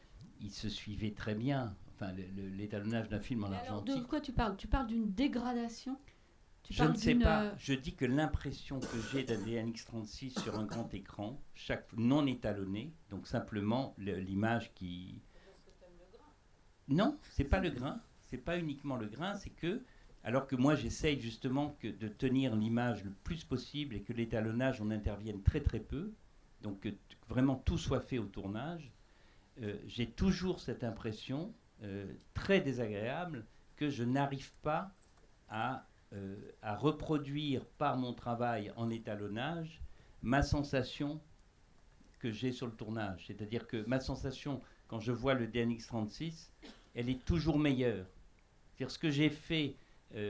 Speaker 1: il se suivait très bien. Enfin, l'étalonnage d'un film en argentique.
Speaker 2: Alors, de quoi tu parles? Tu parles d'une dégradation?
Speaker 1: Je ne sais pas. Je dis que l'impression que j'ai d'un DNX36 sur un grand écran, non étalonné, donc simplement l'image qui. Non, c'est pas le grain. C'est pas uniquement le grain, c'est que. Alors que moi, j'essaye justement de tenir l'image le plus possible et que l'étalonnage, on intervienne très très peu, donc que vraiment tout soit fait au tournage, j'ai toujours cette impression très désagréable que je n'arrive pas à reproduire par mon travail en étalonnage ma sensation que j'ai sur le tournage. C'est-à-dire que ma sensation, quand je vois le DNX36, elle est toujours meilleure. C'est-à-dire ce que j'ai fait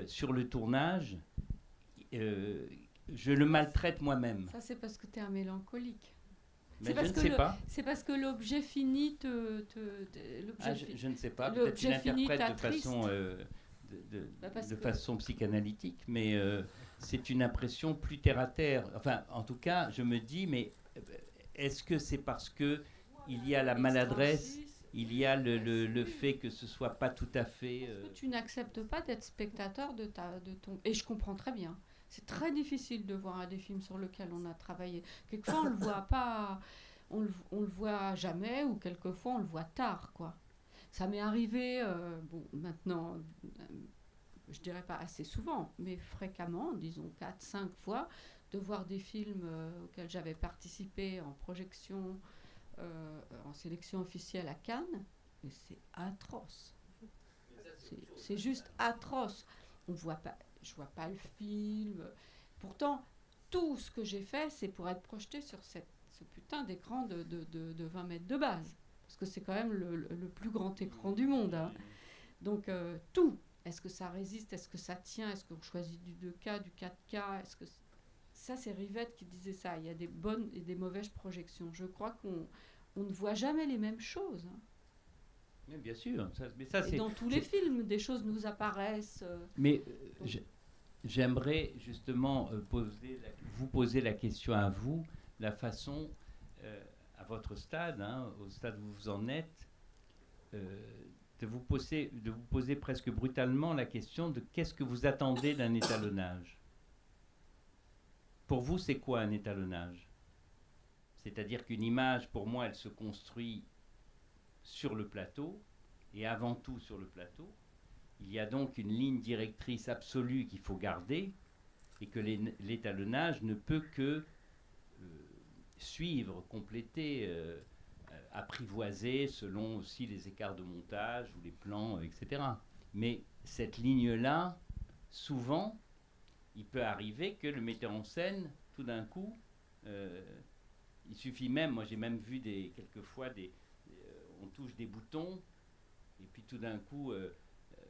Speaker 1: sur le tournage, je le maltraite moi-même.
Speaker 2: Ça, c'est parce que tu es un mélancolique.
Speaker 1: Mais je ne sais pas.
Speaker 2: C'est parce que l'objet fini
Speaker 1: je ne sais pas. Peut-être qu'il interprète de façon psychanalytique, mais c'est une impression plus terre à terre. Enfin, en tout cas, je me dis, mais est-ce que c'est parce que il y a la maladresse, il y a le fait que ce soit pas tout à fait...
Speaker 2: Parce que tu n'acceptes pas d'être spectateur de ton... Et je comprends très bien. C'est très difficile de voir des films sur lesquels on a travaillé. Quelquefois, on le voit pas... On le voit jamais, ou quelquefois, on le voit tard, quoi. Ça m'est arrivé, bon, maintenant, je dirais pas assez souvent, mais fréquemment, disons 4, 5 fois, de voir des films auxquels j'avais participé en projection, en sélection officielle à Cannes, mais c'est atroce. C'est juste atroce. On voit pas, je vois pas le film. Pourtant, tout ce que j'ai fait, c'est pour être projeté sur ce putain d'écran de 20 mètres de base. Parce que c'est quand même le plus grand écran du monde. Hein. Donc, tout. Est-ce que ça résiste? Est-ce que ça tient? Est-ce qu'on choisit du 2K, du 4K? Est-ce que ça, c'est Rivette qui disait ça. Il y a des bonnes et des mauvaises projections. Je crois qu'on ne voit jamais les mêmes choses. Hein.
Speaker 1: Mais bien sûr. Mais ça,
Speaker 2: et dans tous les films, des choses nous apparaissent.
Speaker 1: Mais j'aimerais justement vous poser la question à vous, la façon, à votre stade, hein, au stade où vous en êtes, de vous poser presque brutalement la question de qu'est-ce que vous attendez d'un étalonnage. Pour vous, c'est quoi un étalonnage? C'est-à-dire qu'une image, pour moi, elle se construit sur le plateau, et avant tout sur le plateau. Il y a donc une ligne directrice absolue qu'il faut garder, et que l'étalonnage ne peut que suivre, compléter, apprivoiser selon aussi les écarts de montage ou les plans, etc. Mais cette ligne-là, souvent, il peut arriver que le metteur en scène, tout d'un coup, il suffit même, moi j'ai même vu quelquefois on touche des boutons, et puis tout d'un coup,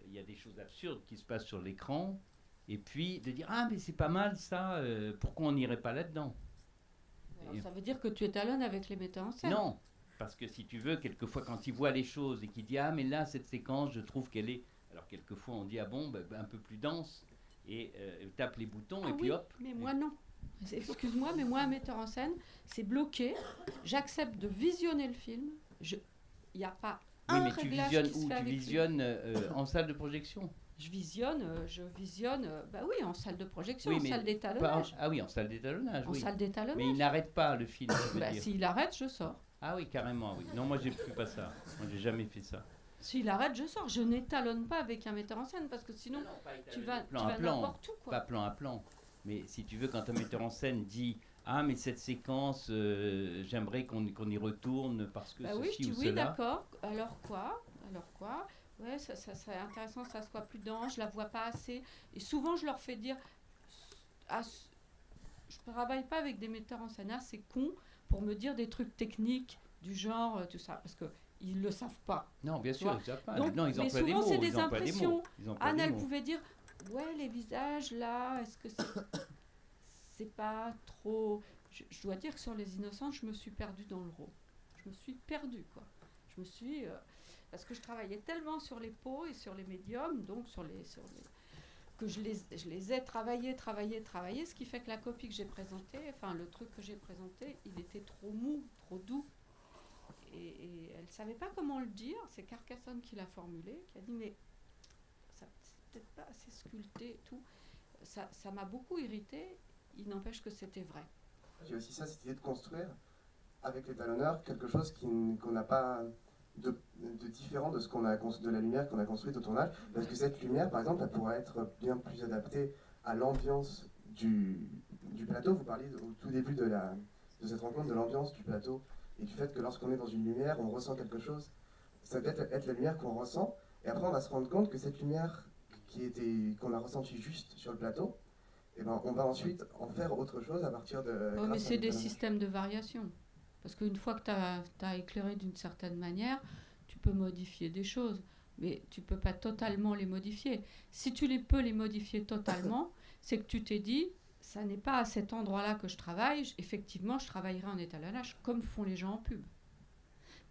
Speaker 1: il y a des choses absurdes qui se passent sur l'écran, et puis de dire « Ah, mais c'est pas mal ça, pourquoi on n'irait pas là-dedans ?»
Speaker 2: Alors, ça veut dire que tu étalonnes avec les metteurs en scène?
Speaker 1: Non, parce que si tu veux, quelquefois quand il voit les choses et qu'il dit « Ah, mais là, cette séquence, je trouve qu'elle est... » Alors quelquefois on dit « Ah bon, un peu plus dense », et tape les boutons, et puis hop.
Speaker 2: Mais moi non. Excuse-moi, mais moi, un metteur en scène, c'est bloqué. J'accepte de visionner le film. Il n'y a pas un réglage qui se fait avec lui.
Speaker 1: Tu visionnes en salle de projection?
Speaker 2: Je visionne, bah oui, en salle de projection, en salle d'étalonnage.
Speaker 1: Ah oui, en salle d'étalonnage, oui.
Speaker 2: Salle d'étalonnage.
Speaker 1: Mais il n'arrête pas le film, je veux dire.
Speaker 2: S'il arrête, je sors.
Speaker 1: Ah oui, carrément, oui. Non, moi, je ne fais pas ça. Moi, j'ai jamais fait ça.
Speaker 2: S'il arrête, je sors. Je n'étalonne pas avec un metteur en scène, parce que sinon, tu vas n'importe où, quoi.
Speaker 1: Pas plan à plan. Mais si tu veux, quand un metteur en scène dit « Ah, mais cette séquence, j'aimerais qu'on y retourne parce que ceci ou cela. »
Speaker 2: Oui, d'accord. Alors quoi? Ouais, ça serait intéressant que ça soit plus dense, je la vois pas assez. Et souvent, je leur fais dire... je travaille pas avec des metteurs en scène assez cons pour me dire des trucs techniques du genre, tout ça, parce qu'ils le savent pas.
Speaker 1: Non, bien sûr, ils savent pas.
Speaker 2: Donc,
Speaker 1: non, ils
Speaker 2: mais
Speaker 1: emploient
Speaker 2: souvent,
Speaker 1: des mots.
Speaker 2: C'est des impressions.
Speaker 1: Anne,
Speaker 2: elle pouvait dire, ouais, les visages, là, est-ce que c'est pas trop... Je dois dire que sur Les Innocentes, je me suis perdue dans le rôle. Je me suis perdue, quoi. Je me suis... parce que je travaillais tellement sur les peaux et sur les médiums, donc que je les ai travaillés, ce qui fait que la copie que j'ai présentée, enfin le truc que j'ai présenté, il était trop mou, trop doux. Et elle ne savait pas comment le dire, c'est Carcassonne qui l'a formulé, qui a dit mais ça c'est peut-être pas assez sculpté et tout. Ça m'a beaucoup irritée, il n'empêche que c'était vrai.
Speaker 3: J'ai aussi ça, c'était de construire avec l'étalonneur quelque chose qu'on n'a pas de différent de ce qu'on a de la lumière qu'on a construite au tournage, parce que cette lumière, par exemple, elle pourrait être bien plus adaptée à l'ambiance du plateau. Vous parliez au tout début de cette rencontre de l'ambiance du plateau et du fait que lorsqu'on est dans une lumière, on ressent quelque chose. Ça peut être la lumière qu'on ressent, et après on va se rendre compte que cette lumière qu'on a ressentie juste sur le plateau, et ben on va ensuite en faire autre chose à partir de...
Speaker 2: mais c'est des systèmes de variation. Parce qu'une fois que tu as éclairé d'une certaine manière, tu peux modifier des choses, mais tu ne peux pas totalement les modifier. Si tu peux les modifier totalement, c'est que tu t'es dit, ça n'est pas à cet endroit-là que je travaille, effectivement, je travaillerai en étalonnage, comme font les gens en pub.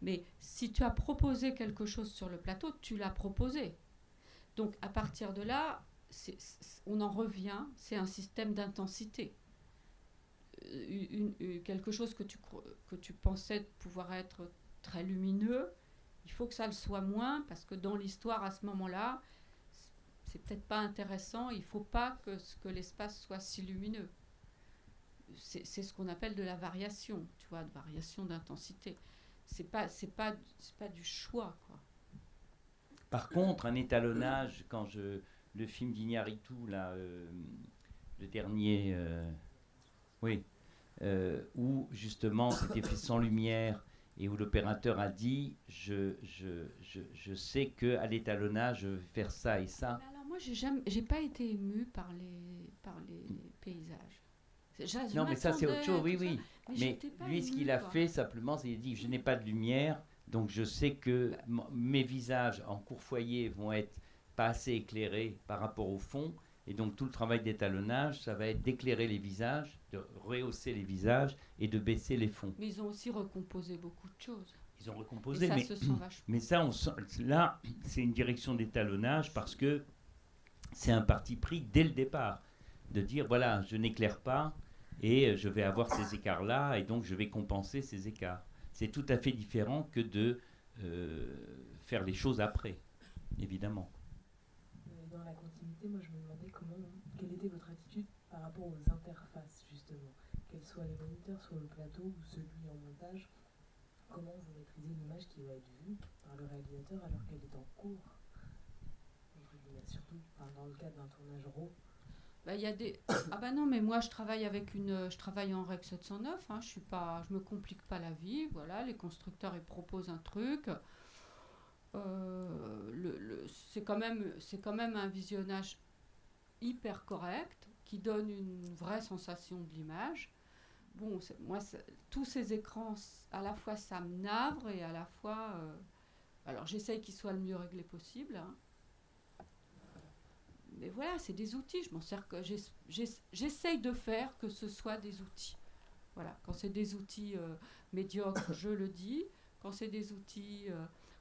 Speaker 2: Mais si tu as proposé quelque chose sur le plateau, tu l'as proposé. Donc, à partir de là, on en revient, c'est un système d'intensité. quelque chose que tu pensais pouvoir être très lumineux, il faut que ça le soit moins, parce que dans l'histoire, à ce moment-là, c'est peut-être pas intéressant, il faut pas que l'espace soit si lumineux. C'est ce qu'on appelle de la variation, tu vois, de variation d'intensité. C'est pas du choix, quoi.
Speaker 1: Par contre, un étalonnage, le film d'Iñárritu, là, le dernier, oui, où justement c'était fait sans lumière et où l'opérateur a dit je sais qu'à l'étalonnage, je vais faire ça et ça.
Speaker 2: Alors moi, j'ai pas été émue par les paysages.
Speaker 1: Non, mais ça c'est autre chose, oui,
Speaker 2: ça,
Speaker 1: oui. Mais lui, ce
Speaker 2: émue,
Speaker 1: qu'il a
Speaker 2: quoi.
Speaker 1: fait simplement, c'est qu'il a dit je n'ai pas de lumière, donc je sais que mes visages en court foyer vont être pas assez éclairés par rapport au fond. Et donc tout le travail d'étalonnage, ça va être d'éclairer les visages, de rehausser les visages et de baisser les fonds.
Speaker 2: Mais ils ont aussi recomposé beaucoup de choses.
Speaker 1: Ils ont recomposé,
Speaker 2: et ça se sent vachement.
Speaker 1: mais ça, là, c'est une direction d'étalonnage parce que c'est un parti pris dès le départ. De dire, voilà, je n'éclaire pas et je vais avoir ces écarts-là et donc je vais compenser ces écarts. C'est tout à fait différent que de faire les choses après, évidemment.
Speaker 4: Dans la continuité, moi je me demandais quelle était votre attitude par rapport aux interfaces justement, qu'elles soient les moniteurs sur le plateau ou celui en montage, comment vous maîtrisez l'image qui va être vue par le réalisateur alors qu'elle est en cours, surtout dans le cadre d'un tournage RAW.
Speaker 2: Bah, y a des... Ah bah non, mais moi je travaille en Rec 709, hein, je me complique pas la vie, voilà, les constructeurs ils proposent un truc. C'est quand même un visionnage hyper correct qui donne une vraie sensation de l'image. Bon, tous ces écrans, à la fois ça me navre et à la fois... alors j'essaye qu'ils soient le mieux réglés possible. Hein. Mais voilà, c'est des outils. Je m'en sers que j'essaye de faire que ce soit des outils. Voilà, quand c'est des outils médiocres, je le dis. Quand c'est des outils...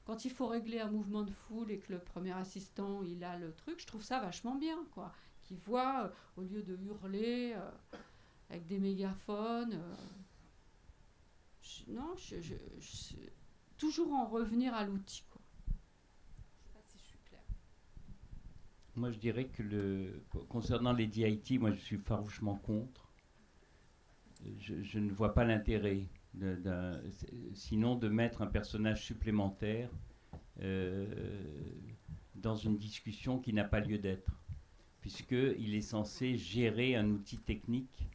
Speaker 2: quand il faut régler un mouvement de foule et que le premier assistant, il a le truc, je trouve ça vachement bien, quoi. Qu'il voit, au lieu de hurler avec des mégaphones... toujours en revenir à l'outil, quoi. Je sais pas si je suis claire.
Speaker 1: Moi, je dirais que concernant les DIT, moi, je suis farouchement contre. Je ne vois pas l'intérêt, sinon de mettre un personnage supplémentaire dans une discussion qui n'a pas lieu d'être, puisqu'il est censé gérer un outil technique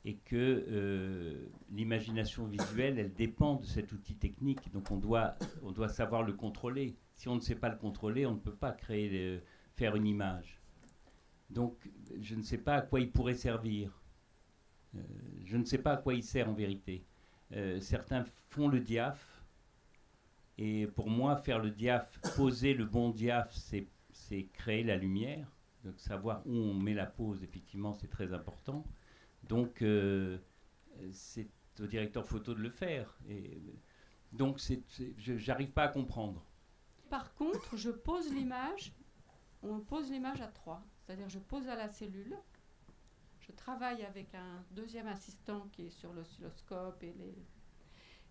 Speaker 1: et que l'imagination visuelle, elle dépend de cet outil technique. Donc on doit savoir le contrôler. Si on ne sait pas le contrôler, on ne peut pas faire une image. Donc je ne sais pas à quoi il pourrait servir. Je ne sais pas à quoi il sert en vérité. Certains font le diaph. Et pour moi, faire le diaph, poser le bon diaph, c'est créer la lumière. Donc savoir où on met la pose, effectivement, c'est très important. Donc, c'est au directeur photo de le faire. Et donc, j'arrive pas à comprendre.
Speaker 2: Par contre, on pose l'image à 3. C'est-à-dire, je pose à la cellule, je travaille avec un deuxième assistant qui est sur l'oscilloscope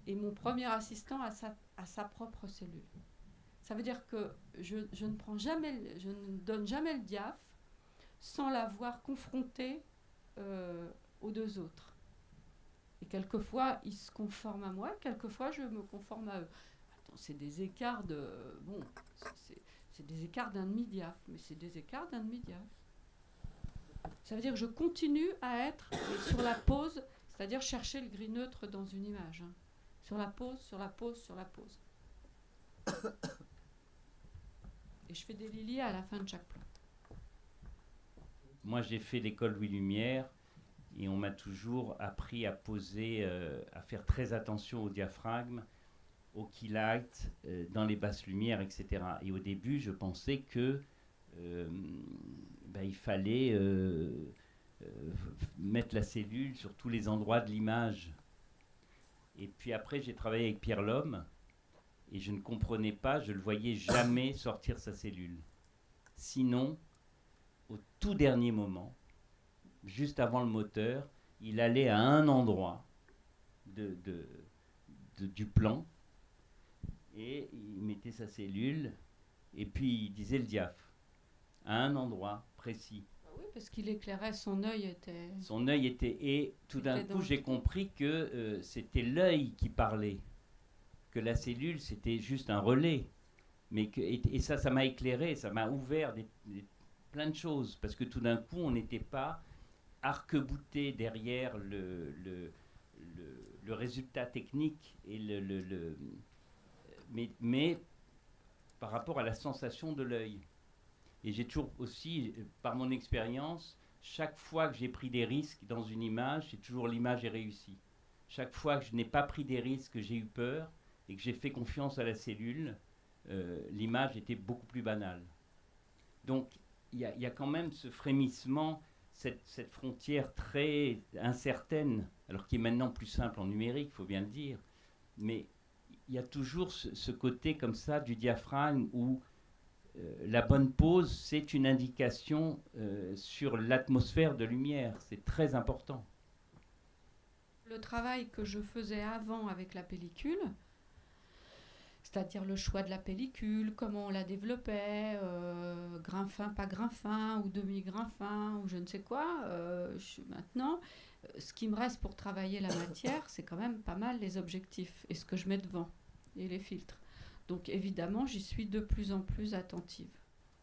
Speaker 2: et mon premier assistant a sa propre cellule. Ça veut dire que je ne donne jamais le diaph sans l'avoir confronté aux deux autres. Et quelquefois, ils se conforment à moi, quelquefois, je me conforme à eux. Attends, c'est des écarts de... Bon, c'est des écarts d'un demi-diaph, mais c'est des écarts d'un demi-diaph. Ça veut dire que je continue à être sur la pose, c'est-à-dire chercher le gris neutre dans une image. Hein. Sur la pose, sur la pose, sur la pose. Et je fais des lilies à la fin de chaque plan.
Speaker 1: Moi, j'ai fait l'école Louis Lumière et on m'a toujours appris à poser, à faire très attention au diaphragme, au keylight, dans les basses lumières, etc. Et au début, je pensais que il fallait mettre la cellule sur tous les endroits de l'image. Et puis après, j'ai travaillé avec Pierre Lhomme et je ne comprenais pas, je ne le voyais jamais sortir sa cellule. Sinon, au tout dernier moment, juste avant le moteur, il allait à un endroit du plan et il mettait sa cellule et puis il disait le diaph à un endroit précis.
Speaker 2: Oui, parce qu'il éclairait, son œil était...
Speaker 1: Son œil était... Et tout d'un
Speaker 2: C'était
Speaker 1: coup,
Speaker 2: dans-
Speaker 1: j'ai compris que c'était l'œil qui parlait, que la cellule, c'était juste un relais. Mais et ça m'a éclairé, ça m'a ouvert plein de choses, parce que tout d'un coup, on n'était pas arc-bouté derrière le résultat technique, et mais par rapport à la sensation de l'œil. Et j'ai toujours aussi, par mon expérience, chaque fois que j'ai pris des risques dans une image, c'est toujours l'image est réussie. Chaque fois que je n'ai pas pris des risques, que j'ai eu peur et que j'ai fait confiance à la cellule, l'image était beaucoup plus banale. Donc il y a quand même ce frémissement, cette frontière très incertaine, alors qui est maintenant plus simple en numérique, il faut bien le dire, mais il y a toujours ce côté comme ça du diaphragme où la bonne pose, c'est une indication sur l'atmosphère de lumière. C'est très important.
Speaker 2: Le travail que je faisais avant avec la pellicule, c'est-à-dire le choix de la pellicule, comment on la développait, grain fin, pas grain fin, ou demi-grain fin, ou je ne sais quoi. Maintenant, ce qui me reste pour travailler la matière, c'est quand même pas mal les objectifs et ce que je mets devant, et les filtres. Donc évidemment, j'y suis de plus en plus attentive.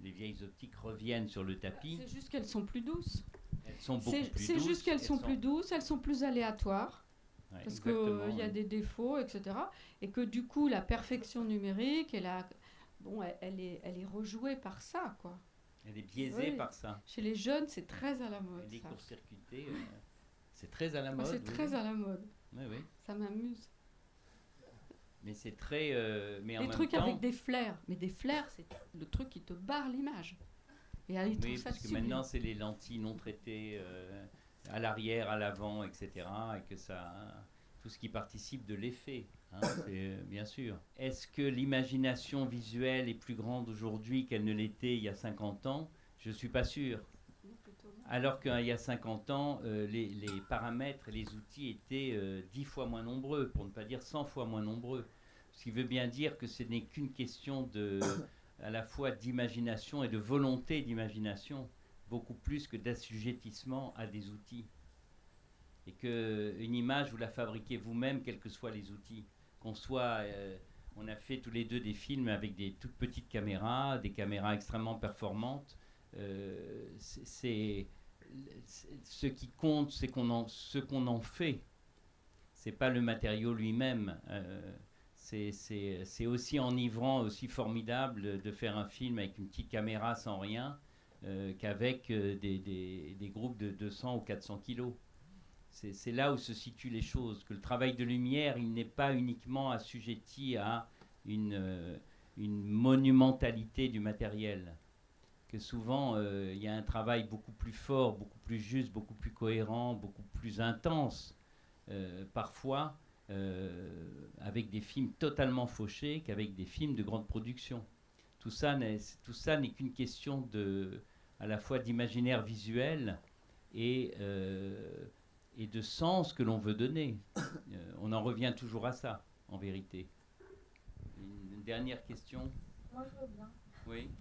Speaker 1: Les vieilles optiques reviennent sur le tapis.
Speaker 2: C'est juste qu'elles sont plus douces.
Speaker 1: Elles sont beaucoup plus douces.
Speaker 2: C'est juste qu'elles sont plus douces, elles sont plus aléatoires.
Speaker 1: Ouais,
Speaker 2: parce qu'il y a des défauts, etc. Et que du coup, la perfection numérique, elle est rejouée par ça, quoi.
Speaker 1: Elle est biaisée par ça.
Speaker 2: Chez les jeunes, c'est très à la mode.
Speaker 1: Elle est court-circuitée, c'est très à la mode.
Speaker 2: C'est très à la mode.
Speaker 1: Oui, oui.
Speaker 2: Ça m'amuse.
Speaker 1: Mais c'est très... mais en
Speaker 2: des
Speaker 1: même
Speaker 2: trucs
Speaker 1: temps,
Speaker 2: avec des flares. Mais des flares, c'est le truc qui te barre l'image. Et elle trouve ça
Speaker 1: parce que
Speaker 2: sublime.
Speaker 1: maintenant, c'est les lentilles non traitées à l'arrière, à l'avant, etc. Et que ça... tout ce qui participe de l'effet, hein, bien sûr. Est-ce que l'imagination visuelle est plus grande aujourd'hui qu'elle ne l'était il y a 50 ans? Je ne suis pas sûr. Alors qu'il y a 50 ans, les paramètres et les outils étaient 10 fois moins nombreux, pour ne pas dire 100 fois moins nombreux. Ce qui veut bien dire que ce n'est qu'une question à la fois d'imagination et de volonté d'imagination, beaucoup plus que d'assujettissement à des outils. Et qu'une image, vous la fabriquez vous-même, quels que soient les outils. On a fait tous les deux des films avec des toutes petites caméras, des caméras extrêmement performantes. Ce qui compte, c'est ce qu'on en fait. C'est pas le matériau lui-même. C'est aussi enivrant, aussi formidable de faire un film avec une petite caméra sans rien qu'avec des groupes de 200 ou 400 kilos. C'est là où se situent les choses. Que le travail de lumière, il n'est pas uniquement assujetti à une monumentalité du matériel. Que souvent, il y a un travail beaucoup plus fort, beaucoup plus juste, beaucoup plus cohérent, beaucoup plus intense, parfois, avec des films totalement fauchés qu'avec des films de grande production. Tout ça n'est qu'une question à la fois d'imaginaire visuel et de sens que l'on veut donner. On en revient toujours à ça, en vérité. Une dernière question?
Speaker 5: Moi, je veux bien.
Speaker 1: Oui.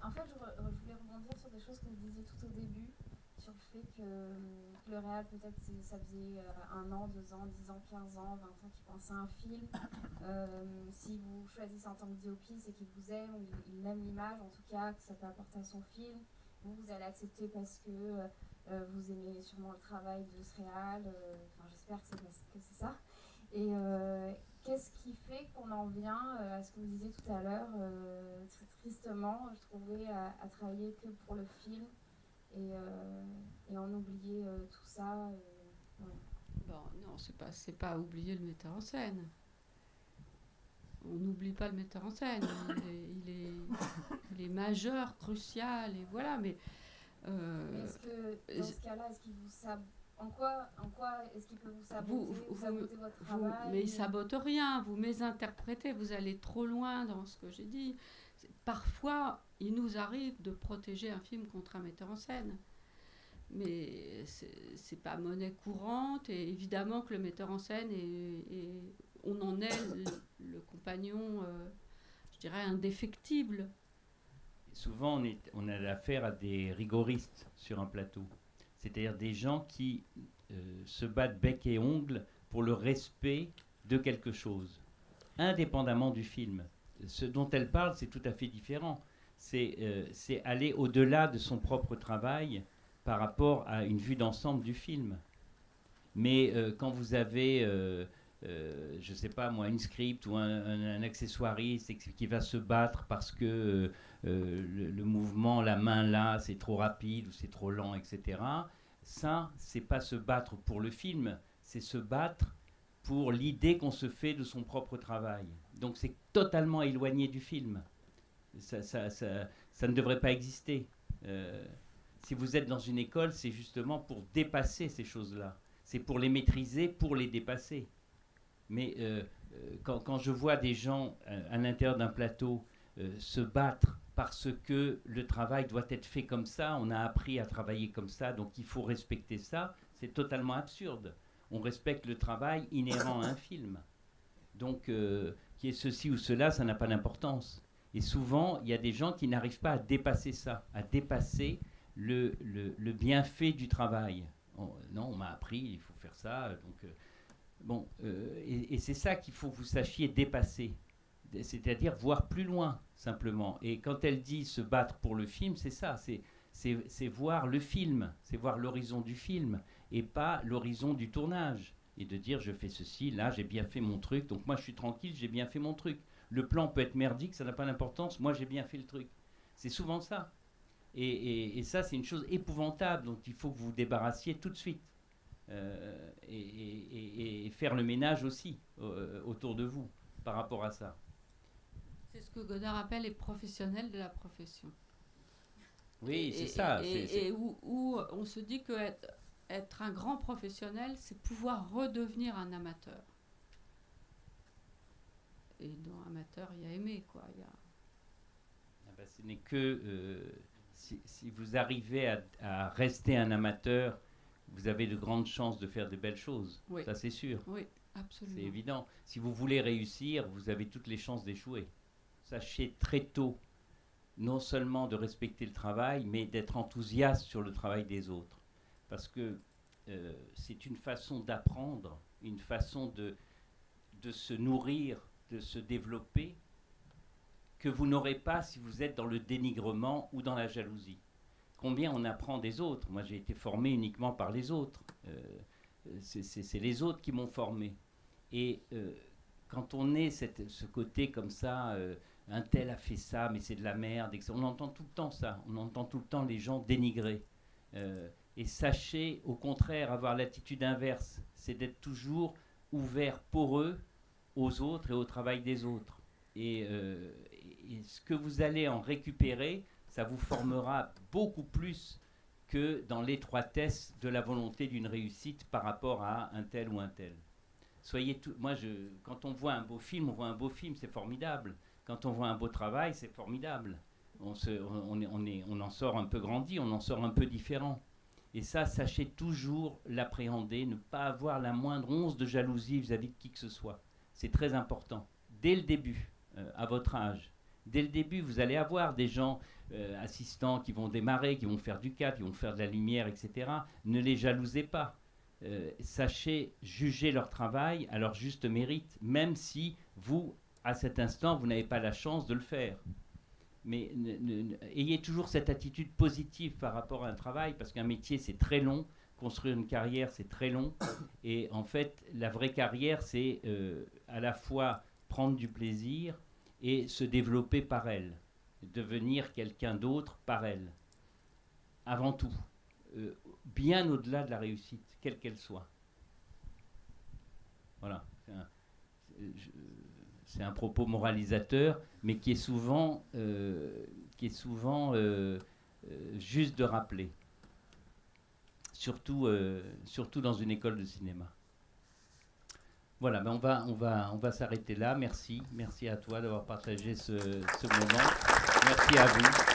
Speaker 5: En fait, je voulais rebondir sur des choses que vous disiez tout au début, sur le fait que le réal, peut-être, ça faisait 1 an, 2 ans, 10 ans, 15 ans, 20 ans qu'il pensait à un film. Si vous choisissez en tant que DOP, c'est qu'il vous aime, ou il aime l'image, en tout cas, que ça peut apporter à son film. Vous allez accepter parce que vous aimez sûrement le travail de ce réal. J'espère que c'est ça. Et qu'est-ce qui fait qu'on en vient à ce que vous disiez tout à l'heure, très tristement, je trouvais, à travailler que pour le film et en oublier tout ça ouais.
Speaker 2: Bon, non, c'est pas oublier le metteur en scène. On n'oublie pas le metteur en scène. Il est majeur, crucial, et voilà. Mais
Speaker 5: est-ce que dans ce cas-là, est-ce qu'il vous En quoi est-ce qu'il peut vous saboter, saboter votre travail?
Speaker 2: Mais il sabote rien, vous mésinterprétez, vous allez trop loin dans ce que j'ai dit. Parfois, il nous arrive de protéger un film contre un metteur en scène. mais c'est pas monnaie courante, et évidemment que le metteur en scène on en est le compagnon, je dirais, indéfectible.
Speaker 1: Souvent, on a affaire à des rigoristes sur un plateau, c'est-à-dire des gens qui se battent bec et ongles pour le respect de quelque chose, indépendamment du film. Ce dont elle parle, c'est tout à fait différent. C'est aller au-delà de son propre travail par rapport à une vue d'ensemble du film. Mais quand vous avez, je ne sais pas moi, une script ou un accessoiriste qui va se battre parce que le mouvement, la main là, c'est trop rapide ou c'est trop lent, etc. Ça, c'est pas se battre pour le film, c'est se battre pour l'idée qu'on se fait de son propre travail. Donc c'est totalement éloigné du film. Ça ne devrait pas exister. Si vous êtes dans une école, c'est justement pour dépasser ces choses-là. C'est pour les maîtriser, pour les dépasser. Mais quand je vois des gens à l'intérieur d'un plateau se battre parce que le travail doit être fait comme ça, on a appris à travailler comme ça, donc il faut respecter ça, c'est totalement absurde. On respecte le travail inhérent à un film. Donc, qu'il y ait ceci ou cela, ça n'a pas d'importance. Et souvent, il y a des gens qui n'arrivent pas à dépasser ça, à dépasser le bienfait du travail. Non, on m'a appris, il faut faire ça. Donc, et c'est ça qu'il faut que vous sachiez dépasser. C'est-à-dire voir plus loin, simplement. Et quand elle dit se battre pour le film, c'est ça. C'est voir le film, c'est voir l'horizon du film, et pas l'horizon du tournage. Et de dire, je fais ceci, là, j'ai bien fait mon truc, donc moi, je suis tranquille, j'ai bien fait mon truc. Le plan peut être merdique, ça n'a pas d'importance, moi, j'ai bien fait le truc. C'est souvent ça. Et ça, c'est une chose épouvantable, dont il faut que vous vous débarrassiez tout de suite. Et faire le ménage aussi, autour de vous, par rapport à ça.
Speaker 2: C'est ce que Godard appelle les professionnels de la profession.
Speaker 1: Oui, c'est ça.
Speaker 2: Et où on se dit que être un grand professionnel, c'est pouvoir redevenir un amateur. Et dans amateur, il y a aimer, quoi.
Speaker 1: Ah ben, ce n'est que si vous arrivez à rester un amateur, vous avez de grandes chances de faire de belles choses.
Speaker 2: Oui.
Speaker 1: Ça, c'est sûr.
Speaker 2: Oui, absolument.
Speaker 1: C'est évident. Si vous voulez réussir, vous avez toutes les chances d'échouer. Sachez très tôt, non seulement de respecter le travail, mais d'être enthousiaste sur le travail des autres. Parce que c'est une façon d'apprendre, une façon de se nourrir, de se développer, que vous n'aurez pas si vous êtes dans le dénigrement ou dans la jalousie. Combien on apprend des autres. Moi, j'ai été formé uniquement par les autres. C'est les autres qui m'ont formé. Et quand on est ce côté comme ça, un tel a fait ça, mais c'est de la merde, on entend tout le temps ça. On entend tout le temps les gens dénigrer. Et sachez, au contraire, avoir l'attitude inverse. C'est d'être toujours ouvert pour eux, aux autres et au travail des autres. Et ce que vous allez en récupérer, ça vous formera beaucoup plus que dans l'étroitesse de la volonté d'une réussite par rapport à un tel ou un tel. Quand on voit un beau film, c'est formidable. Quand on voit un beau travail, c'est formidable. On en sort un peu grandi, on en sort un peu différent. Et ça, sachez toujours l'appréhender, ne pas avoir la moindre once de jalousie vis-à-vis de qui que ce soit. C'est très important. Dès le début, à votre âge, dès le début, vous allez avoir des gens assistants qui vont démarrer, qui vont faire du cadre, qui vont faire de la lumière, etc. Ne les jalousez pas. Sachez juger leur travail à leur juste mérite, même si vous, à cet instant, vous n'avez pas la chance de le faire. Mais ayez toujours cette attitude positive par rapport à un travail, parce qu'un métier, c'est très long. Construire une carrière, c'est très long. Et en fait, la vraie carrière, c'est à la fois prendre du plaisir et se développer par elle. Devenir quelqu'un d'autre par elle. Avant tout. Bien au-delà de la réussite, quelle qu'elle soit. Voilà. C'est un propos moralisateur, mais qui est souvent juste de rappeler. Surtout dans une école de cinéma. Voilà, ben on va s'arrêter là. Merci à toi d'avoir partagé ce moment. Merci à vous.